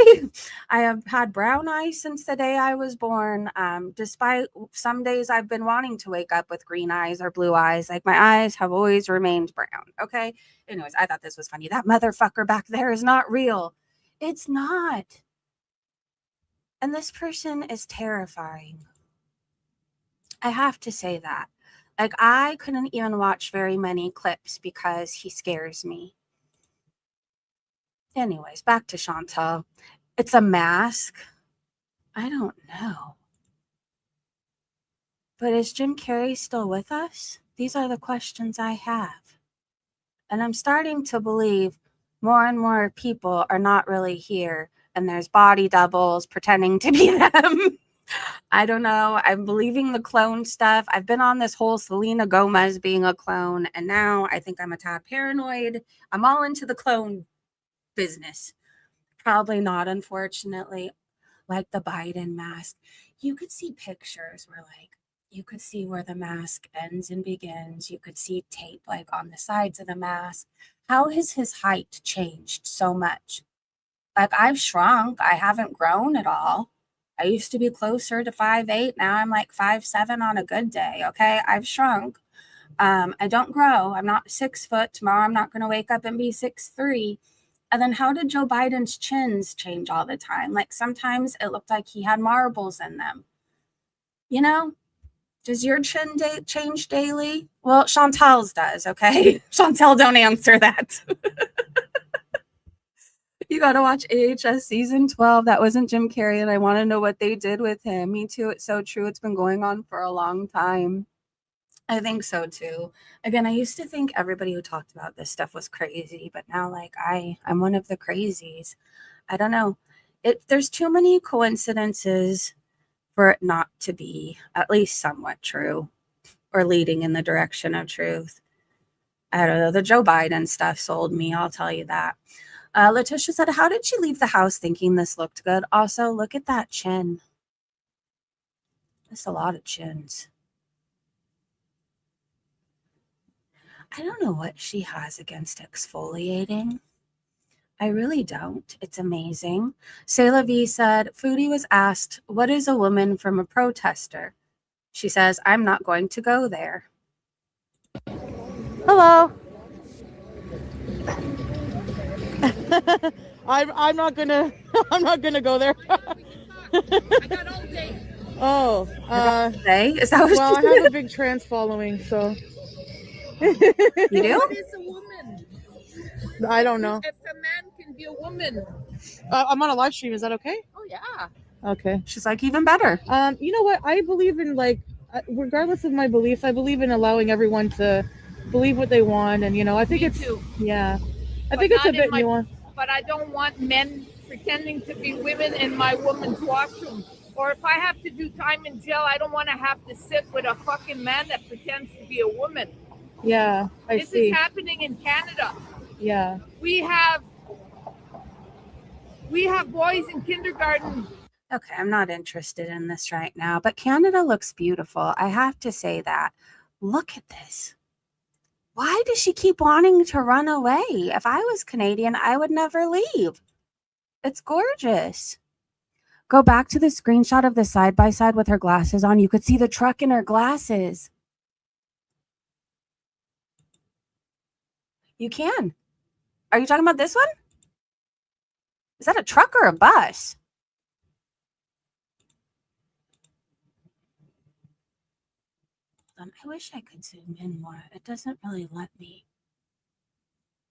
I have had brown eyes since the day I was born. Despite some days I've been wanting to wake up with green eyes or blue eyes, like my eyes have always remained brown, okay? Anyways, I thought this was funny. That motherfucker back there is not real. It's not. And this person is terrifying. I have to say that. Like, I couldn't even watch very many clips because he scares me. Anyways, back to Chantal. It's a mask. I don't know. But is Jim Carrey still with us? These are the questions I have. And I'm starting to believe more and more people are not really here, and there's body doubles pretending to be them. I don't know. I'm believing the clone stuff. I've been on this whole Selena Gomez being a clone, and now I think I'm a tad paranoid. I'm all into the clone business. Probably not, unfortunately. Like the Biden mask. You could see pictures where, like, you could see where the mask ends and begins. You could see tape, like, on the sides of the mask. How has his height changed so much? Like, I've shrunk. I haven't grown at all. I used to be closer to 5'8". Now I'm like 5'7" on a good day, okay? I've shrunk. I don't grow. I'm not 6 foot. Tomorrow I'm not going to wake up and be 6'3". And then how did Joe Biden's chins change all the time? Like, sometimes it looked like he had marbles in them. You know? Does your chin change daily? Well, Chantal's does, okay? Chantal, don't answer that. You got to watch AHS season 12. That wasn't Jim Carrey, and I want to know what they did with him. Me too. It's so true. It's been going on for a long time. I think so too. Again, I used to think everybody who talked about this stuff was crazy, but now, like, I'm one of the crazies. I don't know. There's too many coincidences for it not to be at least somewhat true or leading in the direction of truth. I don't know. The Joe Biden stuff sold me. I'll tell you that. Letitia said, how did she leave the house thinking this looked good? Also, look at that chin. That's a lot of chins. I don't know what she has against exfoliating. I really don't. It's amazing. Sayla V said, Foodie was asked, what is a woman from a protester? She says, I'm not going to go there. Hello. I'm not gonna go there. Oh, Hey, is that what well, I she have a big trans following, so You do? What is a woman? I don't know. If a man can be a woman. I'm on a live stream. Is that okay? Oh yeah. Okay. She's like, even better. You know what? I believe in, like, regardless of my beliefs, I believe in allowing everyone to believe what they want, and I think Me it's too. yeah. I But think it's a not in bit my- nuanced. But I don't want men pretending to be women in my woman's washroom. Or if I have to do time in jail, I don't want to have to sit with a fucking man that pretends to be a woman. Yeah, I This see. is happening in Canada. Yeah. We have boys in kindergarten. Okay, I'm not interested in this right now, but Canada looks beautiful. I have to say that. Look at this. Why does she keep wanting to run away? If I was Canadian, I would never leave. It's gorgeous. Go back to the screenshot of the side-by-side with her glasses on. You could see the truck in her glasses. You can. Are you talking about this one? Is that a truck or a bus? I wish I could zoom in more. It doesn't really let me.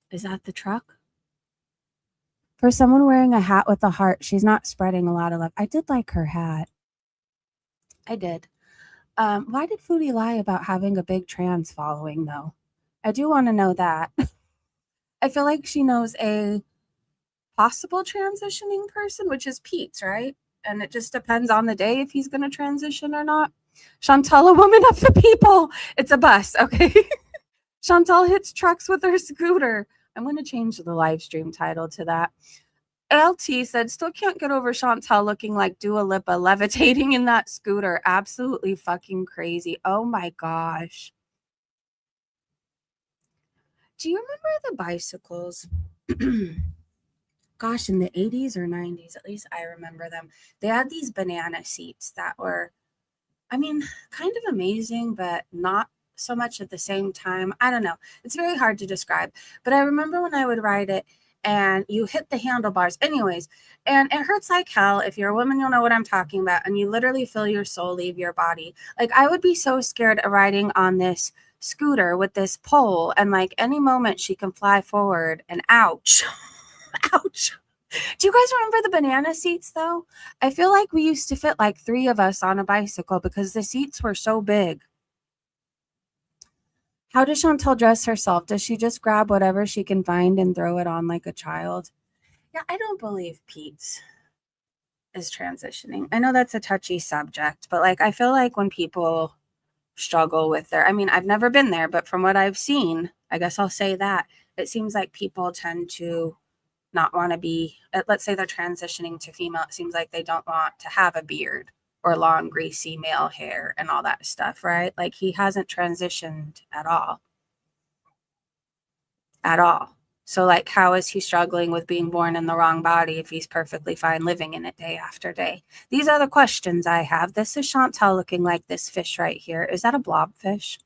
Is that the truck? For someone wearing a hat with a heart, she's not spreading a lot of love. I did like her hat. I did. Why did Foodie lie about having a big trans following, though? I do want to know that. I feel like she knows a possible transitioning person, which is Pete's, right? And it just depends on the day if he's going to transition or not. Chantal, a woman of the people. It's a bus, okay? Chantal hits trucks with her scooter. I'm going to change the live stream title to that. LT said, still can't get over Chantal looking like Dua Lipa levitating in that scooter. Absolutely fucking crazy. Oh my gosh. Do you remember the bicycles? Gosh, in the 80s or 90s, at least I remember them. They had these banana seats that were, I mean, kind of amazing, but not so much at the same time. I don't know. It's very hard to describe. But I remember when I would ride it and you hit the handlebars anyways, and it hurts like hell. If you're a woman, you'll know what I'm talking about. And you literally feel your soul leave your body. Like, I would be so scared of riding on this scooter with this pole, and like any moment she can fly forward and ouch. Ouch. Do you guys remember the banana seats though? I feel like we used to fit like 3 of us on a bicycle because the seats were so big. How does Chantal dress herself? Does she just grab whatever she can find and throw it on like a child? Yeah, I don't believe Pete's is transitioning. I know that's a touchy subject, but like I feel like when people struggle with their, I mean, I've never been there, but from what I've seen, I guess I'll say that it seems like people tend to not want to be, let's say they're transitioning to female, it seems like they don't want to have a beard or long greasy male hair and all that stuff, right? Like he hasn't transitioned at all. So like, how is he struggling with being born in the wrong body if he's perfectly fine living in it day after day? These are the questions I have. This is Chantal looking like this fish right here. Is that a blobfish?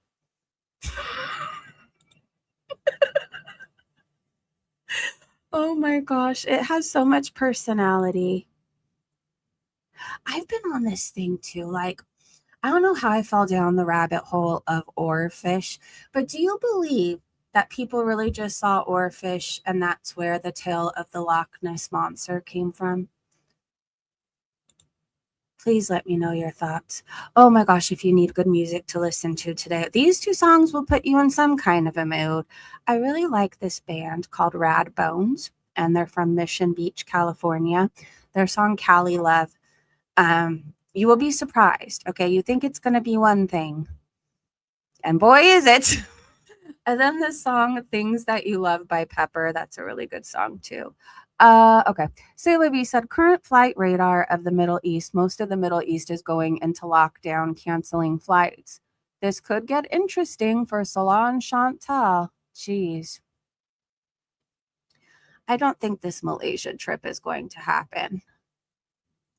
Oh my gosh, it has so much personality. I've been on this thing too. Like, I don't know how I fell down the rabbit hole of oarfish, but do you believe that people really just saw oarfish and that's where the tale of the Loch Ness Monster came from? Please let me know your thoughts. Oh my gosh, if you need good music to listen to today, these 2 songs will put you in some kind of a mood. I really like this band called Rad Bones, and they're from Mission Beach, California. Their song Cali Love. You will be surprised. Okay, you think it's going to be one thing, and boy is it. And then the song Things That You Love by Pepper. That's a really good song too. Okay. Say Libby said, current flight radar of the Middle East. Most of the Middle East is going into lockdown, canceling flights. This could get interesting for Salon Chantal. Jeez. I don't think this Malaysia trip is going to happen.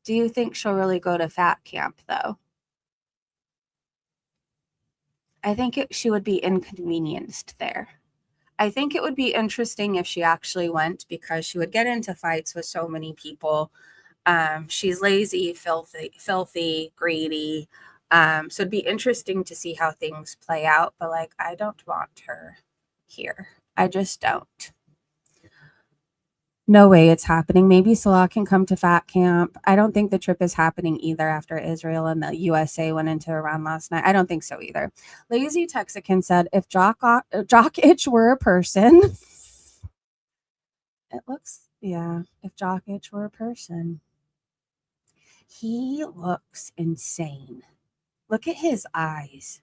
Do you think she'll really go to fat camp, though? I think she would be inconvenienced there. I think it would be interesting if she actually went because she would get into fights with so many people. She's lazy, filthy, greedy. So it'd be interesting to see how things play out. But like, I don't want her here. I just don't. No way it's happening. Maybe Salah can come to fat camp. I don't think the trip is happening either after Israel and the USA went into Iran last night. I don't think so either. Lazy Texican said, if Jock Itch were a person, it looks, yeah, if Jock Itch were a person, he looks insane. Look at his eyes.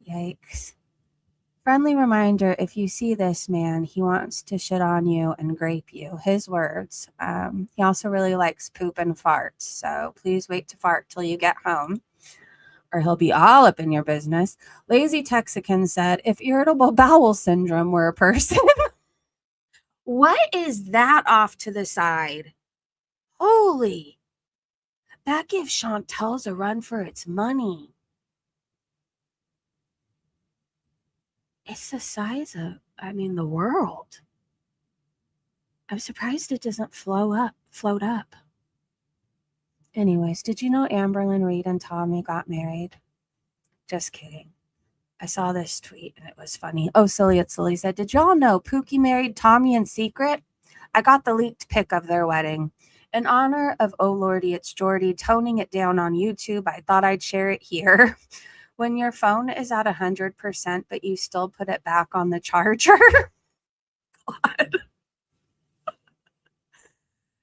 Yikes. Friendly reminder, if you see this man, he wants to shit on you and grape you. His words. He also really likes poop and farts. So please wait to fart till you get home, or he'll be all up in your business. Lazy Texican said, if irritable bowel syndrome were a person. What is that off to the side? Holy. That gives Chantal's a run for its money. It's the size of, the world. I'm surprised it doesn't float up. Anyways, did you know Amberlynn Reed and Tommy got married? Just kidding. I saw this tweet and it was funny. Oh, Silly said, did y'all know Pookie married Tommy in secret? I got the leaked pic of their wedding. In honor of Oh Lordy, It's Jordy toning it down on YouTube, I thought I'd share it here. When your phone is at 100%, but you still put it back on the charger. God.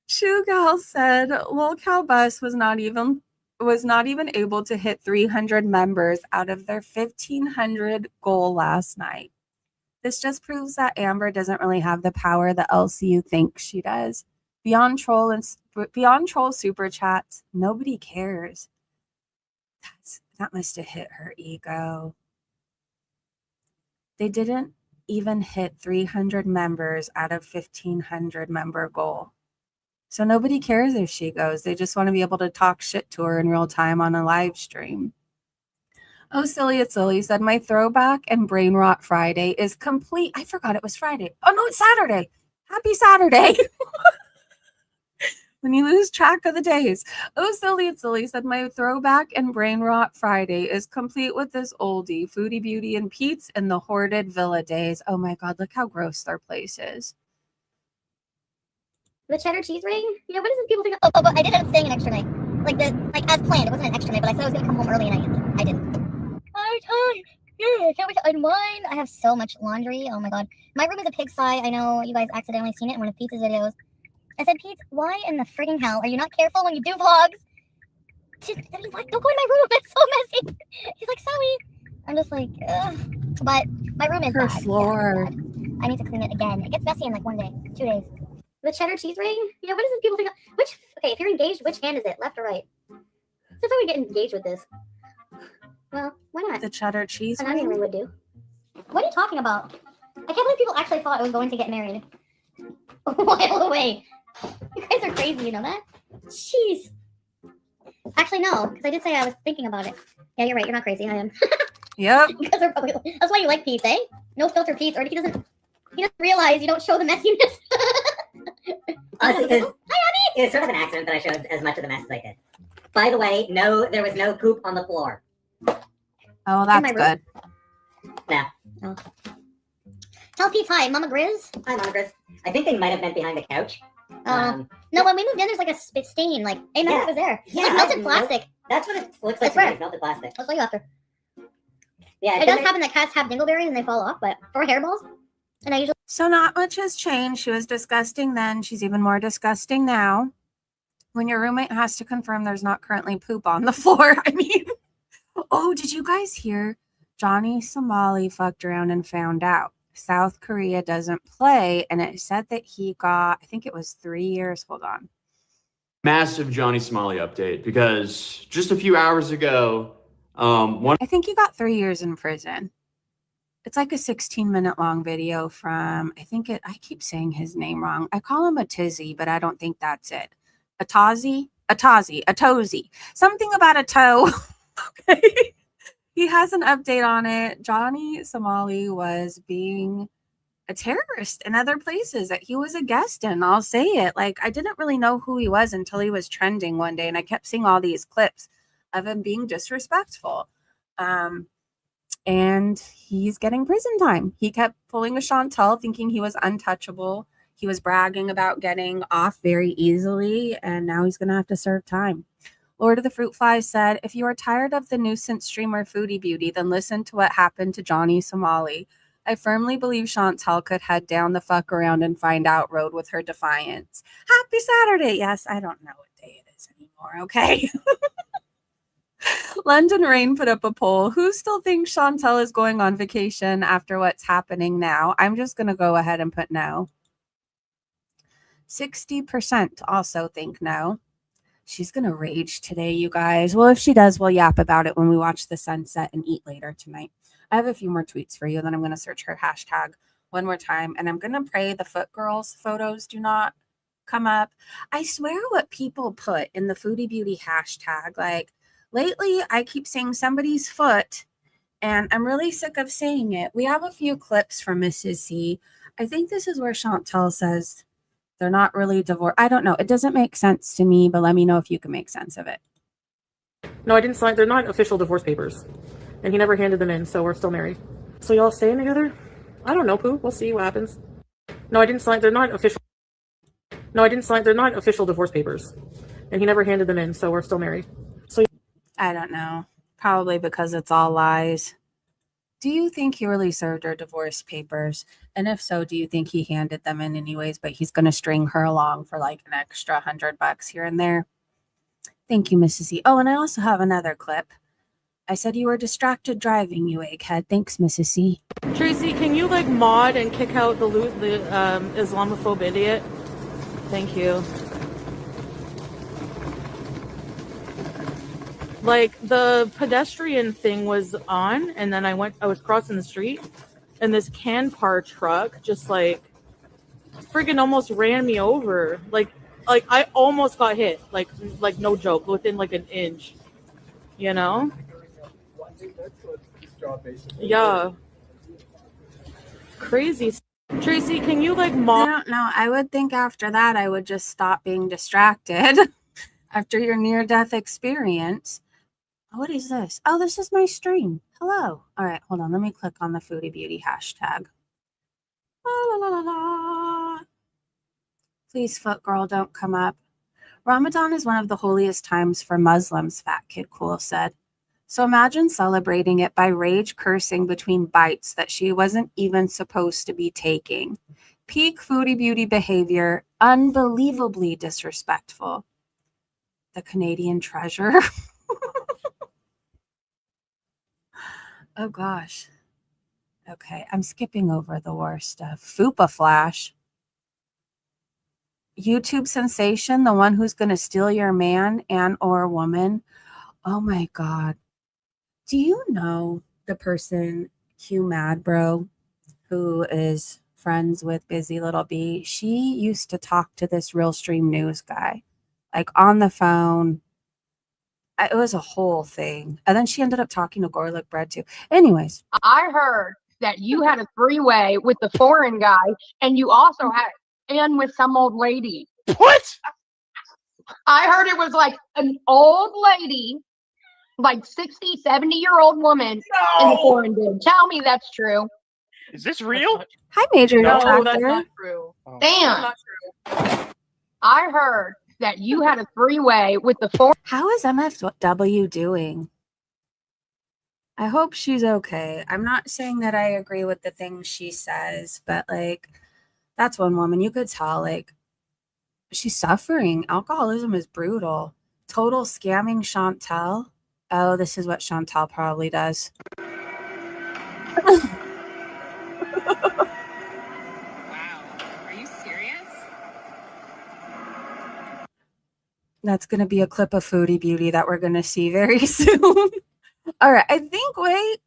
Shoe Gal said, Lil Cow Bus was not even able to hit 300 members out of their 1,500 goal last night. This just proves that Amber doesn't really have the power that LCU thinks she does. Beyond troll super chats, nobody cares. That must have hit her ego. They didn't even hit 300 members out of 1,500 member goal. So nobody cares if she goes. They just want to be able to talk shit to her in real time on a live stream. Oh, Silly It's Silly said, my throwback and brain rot Friday is complete. I forgot it was Friday. Oh, no, it's Saturday. Happy Saturday. When you lose track of the days. Oh, Silly It's Silly said, my throwback and brain rot Friday is complete with this oldie, Foodie, Beauty, and Pete's in the hoarded villa days. Oh my God, look how gross their place is. The cheddar cheese ring? You know, what does people think of? Oh, but I did end up staying an extra night. Like as planned. It wasn't an extra night, but I said I was gonna come home early and I didn't. I'm tired. Yeah, I can't wait to unwind. I have so much laundry. Oh my God. My room is a pigsty. I know you guys accidentally seen it in one of Pete's videos. I said, Pete, why in the frigging hell are you not careful when you do vlogs? Don't go in my room. It's so messy. He's like, sorry. I'm just like, ugh. But my room is Her bad. floor. Yeah, it's bad. I need to clean it again. It gets messy in like 1 day, 2 days. The cheddar cheese ring? You know, what does people think of? Okay, if you're engaged, which hand is it? Left or right? So if I would get engaged with this. Well, why not? The cheddar cheese An onion ring would do. What are you talking about? I can't believe people actually thought I was going to get married. A while away. You guys are crazy, you know that? Jeez. Actually, no, because I did say I was thinking about it. Yeah, you're right. You're not crazy. I am. Yep. You guys are probably, that's why you like Pete, eh? No filter Pete, or he doesn't realize you don't show the messiness. It's sort of an accident that I showed as much of the mess as I did. By the way, no, there was no poop on the floor. Oh, that's good. Yeah. Oh. Tell Pete hi, Mama Grizz. Hi, Mama Grizz. I think they might have meant behind the couch. No, when we moved in, there's like a stain. Like, hey, no, it was there. Yeah, like melted plastic. That's what it looks like. Right. Melted plastic. I'll show you after. Yeah, it does happen that cats have dingleberries and they fall off, but or hairballs. And I usually. So not much has changed. She was disgusting then. She's even more disgusting now. When your roommate has to confirm there's not currently poop on the floor. I mean, oh, did you guys hear? Johnny Somali fucked around and found out South Korea doesn't play. And it said that he got, I think it was 3 years. Hold on. Massive Johnny Somali update because just a few hours ago, I think he got 3 years in prison. It's like a 16-minute long video from, I keep saying his name wrong. I call him a Tizzy, but I don't think that's it. A Tozy, something about a toe. Okay. He has an update on it. Johnny Somali was being a terrorist in other places that he was a guest in. I'll say it. Like, I didn't really know who he was until he was trending one day, and I kept seeing all these clips of him being disrespectful. And he's getting prison time. He kept pulling a Chantel, thinking he was untouchable. He was bragging about getting off very easily, and now he's going to have to serve time. Lord of the Fruit Flies said, if you are tired of the nuisance streamer Foodie Beauty, then listen to what happened to Johnny Somali. I firmly believe Chantel could head down the fuck around and find out road with her defiance. Happy Saturday. Yes, I don't know what day it is anymore, okay? London Rain put up a poll. Who still thinks Chantel is going on vacation after what's happening now? I'm just going to go ahead and put no. 60% also think no. She's going to rage today, you guys. Well, if she does, we'll yap about it when we watch the sunset and eat later tonight. I have a few more tweets for you. Then I'm going to search her hashtag one more time. And I'm going to pray the Foot Girls photos do not come up. I swear what people put in the Foodie Beauty hashtag, like, lately, I keep saying somebody's foot, and I'm really sick of saying it. We have a few clips from Mrs. C. I think this is where Chantel says they're not really divorced. I don't know. It doesn't make sense to me, but let me know if you can make sense of it. No, I didn't sign. They're not official divorce papers. And he never handed them in, so we're still married. So y'all staying together? I don't know, Pooh. We'll see what happens. No, I didn't sign. They're not official. No, I didn't sign. They're not official divorce papers. And he never handed them in, so we're still married. So I don't know. Probably because it's all lies. Do you think he really served her divorce papers? And if so, do you think he handed them in anyways, but he's going to string her along for like an extra $100 here and there? Thank you, Mrs. E. Oh, and I also have another clip. I said you were distracted driving, you egghead. Thanks, Mrs. C. Tracy, can you like mod and kick out the Islamophobe idiot? Thank you. Like the pedestrian thing was on, and then I was crossing the street, and this Canpar truck just like friggin' almost ran me over. Like I almost got hit. Like no joke, within like an inch. You know? Yeah. Crazy. Tracy, can you like I don't know. I would think after that I would just stop being distracted after your near-death experience. What is this? Oh, this is my stream. Hello. All right, hold on. Let me click on the Foodie Beauty hashtag. La, la, la, la. Please, foot girl, don't come up. Ramadan is one of the holiest times for Muslims, Fat Kid Cool said. So imagine celebrating it by rage cursing between bites that she wasn't even supposed to be taking. Peak Foodie Beauty behavior, unbelievably disrespectful. The Canadian treasure. Oh gosh. Okay, I'm skipping over the war stuff. Fupa Flash. YouTube sensation, the one who's going to steal your man and or woman. Oh my God. Do you know the person, Hugh Madbro, who is friends with Busy Little Bee? She used to talk to this Real Stream News guy, like on the phone. It was a whole thing. And then she ended up talking to Garlic Bread too. Anyways. I heard that you had a three-way with the foreign guy, and you also had and with some old lady. What? I heard it was like an old lady, like 60, 70-year-old woman in the foreign dude. Tell me that's true. Is this real? Hi, Major. No, that's not true. Oh. Damn. That's not true. I heard that you had a three-way with the foreign. How is MFW doing? I hope she's okay. I'm not saying that I agree with the things she says, but like, that's one woman. You could tell, like, she's suffering. Alcoholism is brutal. Total scamming Chantel. Oh, this is what Chantel probably does. Wow. Are you serious? That's going to be a clip of Foodie Beauty that we're going to see very soon. All right. I think, wait.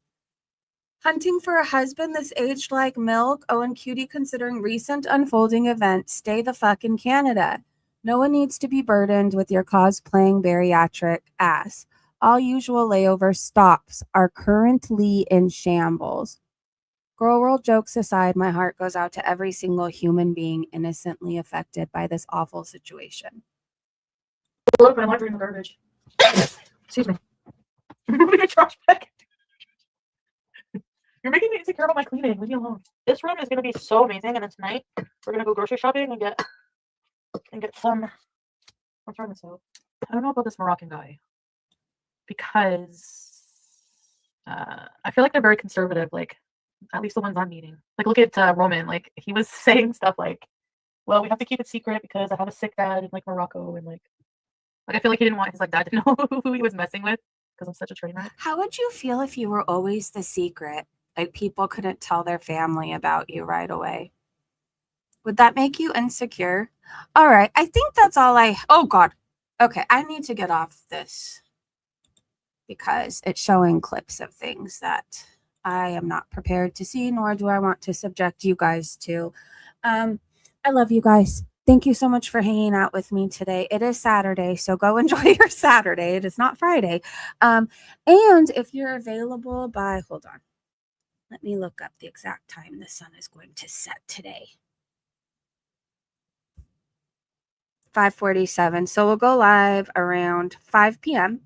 Hunting for a husband this aged like milk. Oh, and Cutie considering recent unfolding events. Stay the fuck in Canada. No one needs to be burdened with your cosplaying bariatric ass. All usual layover stops are currently in shambles. Girl world jokes aside, my heart goes out to every single human being innocently affected by this awful situation. Look, my laundry in the garbage. Excuse me. Putting a trash bag. You're making me insecure about my cleaning. Leave me alone. This room is gonna be so amazing, and then tonight we're gonna go grocery shopping and get some. What's wrong with soap? I don't know about this Moroccan guy because I feel like they're very conservative. Like at least the ones I'm meeting. Like look at Roman. Like he was saying stuff like, "Well, we have to keep it secret because I have a sick dad in like Morocco," and like I feel like he didn't want his like dad to know who he was messing with because I'm such a train wreck. How would you feel if you were always the secret? Like people couldn't tell their family about you right away. Would that make you insecure? All right. I think that's all oh God. Okay. I need to get off this because it's showing clips of things that I am not prepared to see, nor do I want to subject you guys to. I love you guys. Thank you so much for hanging out with me today. It is Saturday, so go enjoy your Saturday. It is not Friday. And if you're available by, hold on. Let me look up the exact time the sun is going to set today. 5:47. So we'll go live around 5 p.m.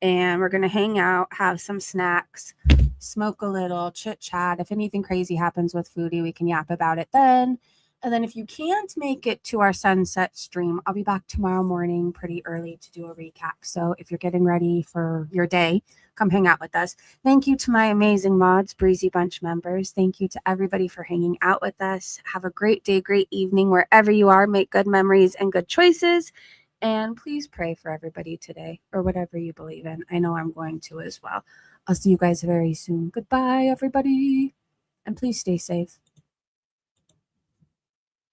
And we're going to hang out, have some snacks, smoke a little, chit chat. If anything crazy happens with Foodie, we can yap about it then. And then if you can't make it to our sunset stream, I'll be back tomorrow morning pretty early to do a recap. So if you're getting ready for your day, come hang out with us. Thank you to my amazing mods, Breezy Bunch members. Thank you to everybody for hanging out with us. Have a great day, great evening, wherever you are. Make good memories and good choices. And please pray for everybody today, or whatever you believe in. I know I'm going to as well. I'll see you guys very soon. Goodbye, everybody. And please stay safe.